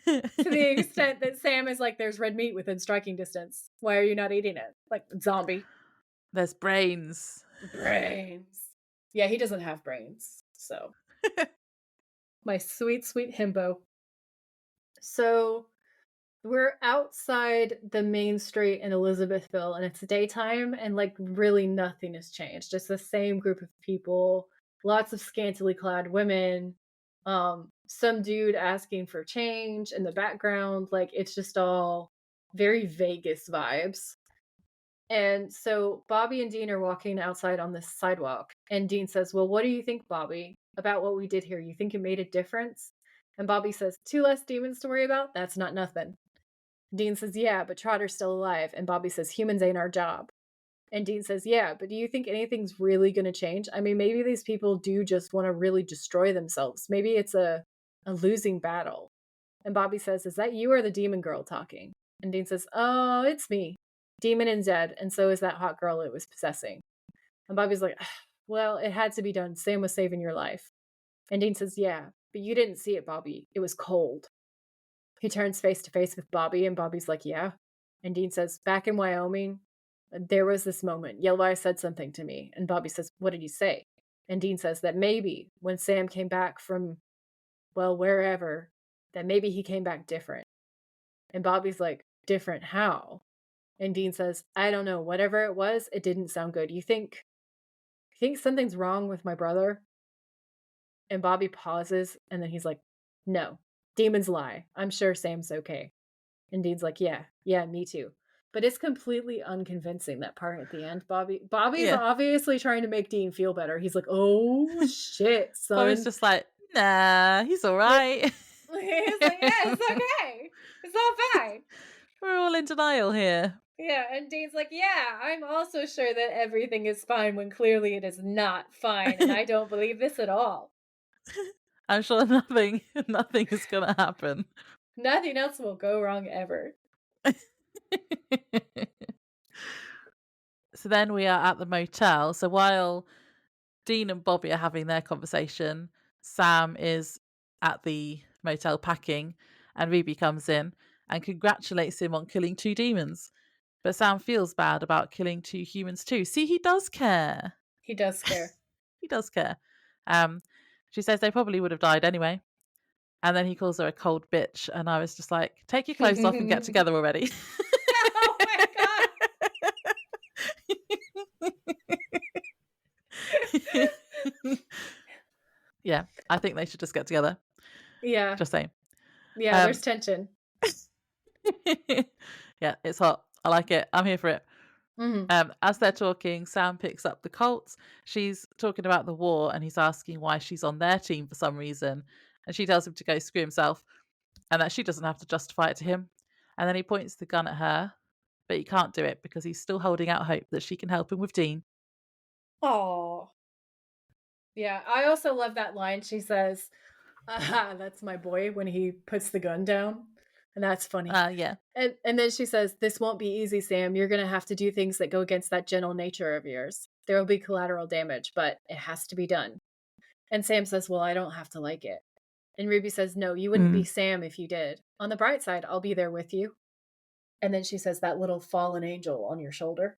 To the extent that Sam is like, there's red meat within striking distance. Why are you not eating it? Like, zombie. There's brains. Brains. Yeah, he doesn't have brains. So, my sweet, sweet himbo. So, we're outside the main street in Elizabethville and it's daytime and like really nothing has changed. It's the same group of people, lots of scantily clad women, some dude asking for change in the background. Like it's just all very Vegas vibes. And so Bobby and Dean are walking outside on this sidewalk. And Dean says, "Well, what do you think, Bobby, about what we did here? You think it made a difference?" And Bobby says, "Two less demons to worry about? That's not nothing." Dean says, "Yeah, but Trotter's still alive." And Bobby says, "Humans ain't our job." And Dean says, "Yeah, but do you think anything's really going to change? I mean, maybe these people do just want to really destroy themselves. Maybe it's a losing battle." And Bobby says, "Is that you or the demon girl talking?" And Dean says, "Oh, it's me. Demon and dead, and so is that hot girl it was possessing." And Bobby's like, "Well, it had to be done. Sam was saving your life." And Dean says, "Yeah, but you didn't see it, Bobby. It was cold." He turns face to face with Bobby, and Bobby's like, "Yeah." And Dean says, "Back in Wyoming, there was this moment. Yellow Eye said something to me." And Bobby says, "What did he say?" And Dean says that maybe when Sam came back from, well, wherever, that maybe he came back different. And Bobby's like, "Different how?" And Dean says, "I don't know. Whatever it was, it didn't sound good. You think something's wrong with my brother?" And Bobby pauses, and then he's like, "No. Demons lie. I'm sure Sam's okay." And Dean's like, "Yeah, yeah, me too." But it's completely unconvincing, that part at the end. Bobby's Yeah. obviously trying to make Dean feel better. He's like, "Oh shit, Bobby's son." just like, nah, he's all Yep. right. He's like, "Yeah, it's okay. It's all fine." We're all in denial here. Yeah, and Dean's like, "Yeah, I'm also sure that everything is fine when clearly it is not fine, and I don't believe this at all. I'm sure nothing is gonna happen. Nothing else will go wrong ever." So then we are at the motel. So while Dean and Bobby are having their conversation, Sam is at the motel packing, and Ruby comes in and congratulates him on killing two demons. But Sam feels bad about killing two humans too. See, he does care. He does care. He does care. Um, she says they probably would have died anyway. And then he calls her a cold bitch. And I was just like, take your clothes off and get together already. Oh my god. Yeah, I think they should just get together. Yeah. Just saying. Yeah, Um, there's tension. yeah, it's hot. I like it. I'm here for it. Mhm. As they're talking, Sam picks up the Colts. She's talking about the war, and he's asking why she's on their team for some reason. And she tells him to go screw himself, and that she doesn't have to justify it to him. And then he points the gun at her, but he can't do it because he's still holding out hope that she can help him with Dean. Aw. Yeah, I also love that line. She says, That's my boy when he puts the gun down. And that's funny. Yeah. And then she says, "This won't be easy, Sam. You're going to have to do things that go against that gentle nature of yours. There will be collateral damage, but it has to be done." And Sam says, "Well, I don't have to like it." And Ruby says, "No, you wouldn't be Mm. Sam if you did. On the bright side, I'll be there with you." And then she says, "That little fallen angel on your shoulder."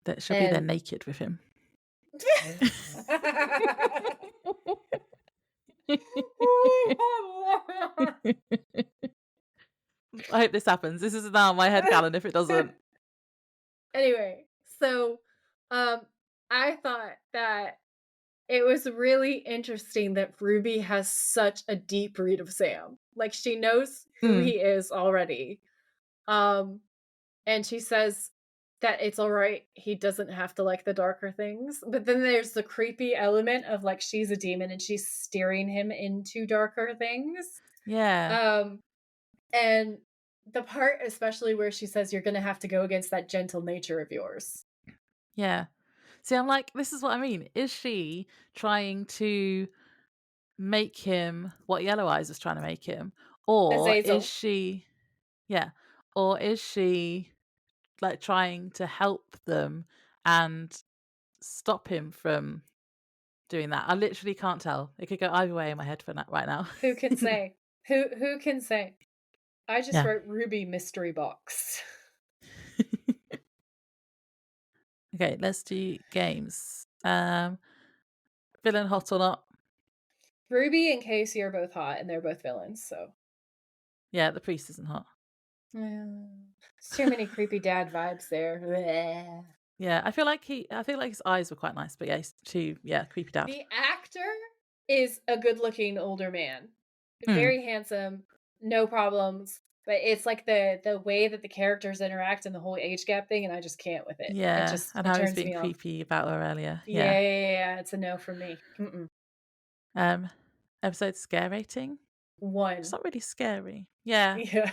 That she'll be there And naked with him. I hope this happens. This is now my headcanon if it doesn't. Anyway, so um I thought that it was really interesting that Ruby has such a deep read of Sam. Like she knows who Mm. he is already. Um and she says that it's all right. He doesn't have to like the darker things. But then there's the creepy element of like she's a demon and she's steering him into darker things. Yeah. Um and the part especially where she says you're going to have to go against that gentle nature of yours. Yeah. See, I'm like, this is what I mean. Is she trying to make him what Yellow Eyes was trying to make him? Or is Azazel, she, yeah, or is she like trying to help them and stop him from doing that? I literally can't tell. It could go either way in my head for right now. who can say? Who can say? I just Yeah. wrote Ruby mystery box. Okay, let's do games. Villain hot or not? Ruby and Casey are both hot and they're both villains, so Yeah, the priest isn't hot. It's too many creepy dad vibes there. Bleh. Yeah, I feel like his eyes were quite nice, but yeah, he's too creepy dad. The actor is a good-looking older man. Mm. Very handsome, no problems. But it's like the way that the characters interact and the whole age gap thing, and I just can't with it. Yeah, and It how he's turns being me off. creepy about her earlier. Yeah, Yeah. yeah, yeah, yeah, it's a no for me. Mm-mm. Um, episode scare rating. It's 1. not really scary. Yeah, Yeah,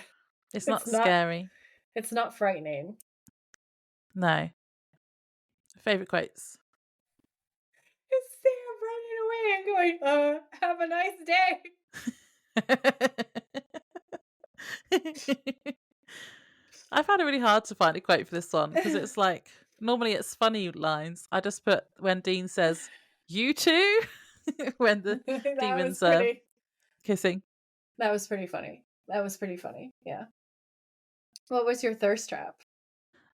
it's it's not not scary. it's not frightening. No. Favorite quotes. It's Sam running away and going, have a nice day. I found it really hard to find a quote for this one because it's like normally it's funny lines. I just put when Dean says "you too" when the That was demons are pretty kissing. that was pretty funny. That was pretty funny, yeah. What was your thirst trap?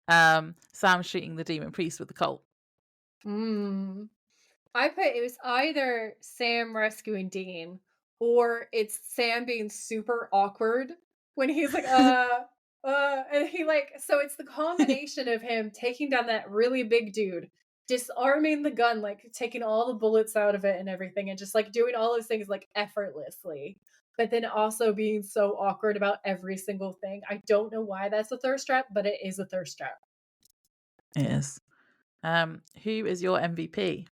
Sam shooting the demon priest with the Colt. Mm. I put it was either Sam rescuing Dean or it's Sam being super awkward when he's like, and he like, so it's the combination of him taking down that really big dude, disarming the gun, like taking all the bullets out of it and everything, and just like doing all those things like effortlessly, but then also being so awkward about every single thing. I don't know why that's a thirst trap, but it is a thirst trap. It is. Who is your MVP?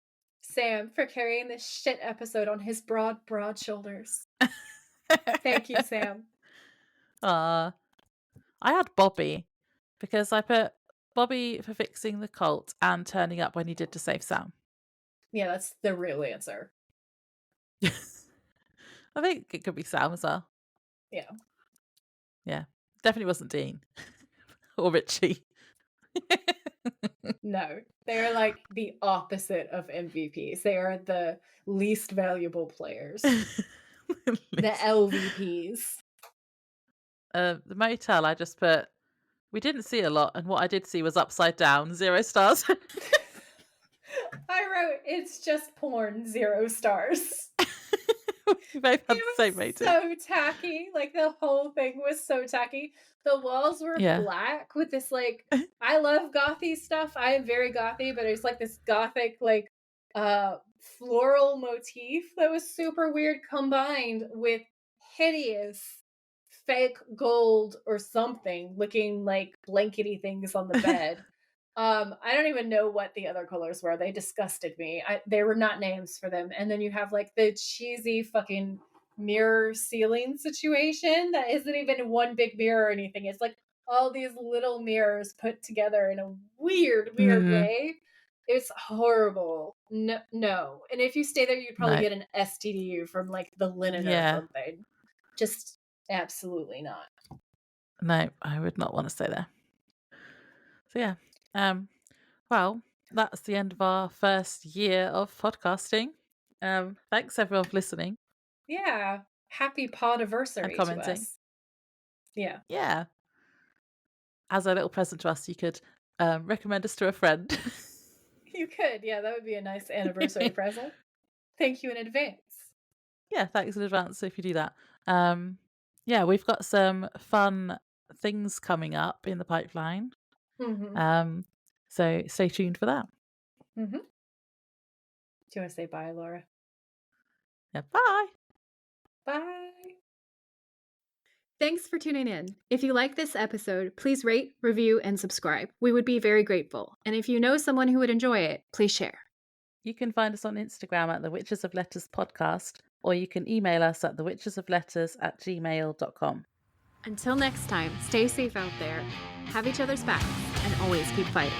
Sam for carrying this shit episode on his broad shoulders. Thank you, Sam. I had Bobby because I put Bobby for fixing the Colt and turning up when he did to save Sam. Yeah, that's the real answer. I think it could be Sam as well. Yeah. Yeah, definitely wasn't Dean or Richie. No, they're like the opposite of MVPs. They are the least valuable players, the LVPs. The motel, I just put, we didn't see a lot, and what I did see was upside down, 0 stars. I wrote, it's just porn, 0 stars. We both had the It same was rating. so tacky. Like the whole thing was so tacky. The walls were Yeah. black with this like I love gothy stuff. I am very gothy, but it's like this gothic like floral motif that was super weird combined with hideous fake gold or something looking like blankety things on the bed. I don't even know what the other colors were. They disgusted me. They were not names for them. And then you have like the cheesy fucking mirror ceiling situation that isn't even one big mirror or anything. It's like all these little mirrors put together in a weird Mm. way. It's horrible. No, no. And if you stay there, you'd probably No. get an STD from like the linen or Yeah. something. Just absolutely not. No, I would not want to stay there. So yeah. Well, that's the end of our first year of podcasting. Thanks everyone for listening Yeah. Happy and podiversary to commenting. us. Yeah. Yeah. As a little present to us, you could recommend us to a friend. You could. Yeah, that would be a nice anniversary present. Thank you in advance. Yeah, thanks in advance if you do that. Yeah, we've got some fun things coming up in the pipeline. Mhm. So stay tuned for that. Mhm. Do you want to say bye, Laura? Yeah, bye. Bye. Thanks for tuning in. If you like this episode, please rate, review, and subscribe. We would be very grateful. And if you know someone who would enjoy it, please share. You can find us on Instagram at the Witches of Letters podcast, or you can email us at thewitchesofletters@gmail.com. Until next time, stay safe out there, have each other's backs, and always keep fighting.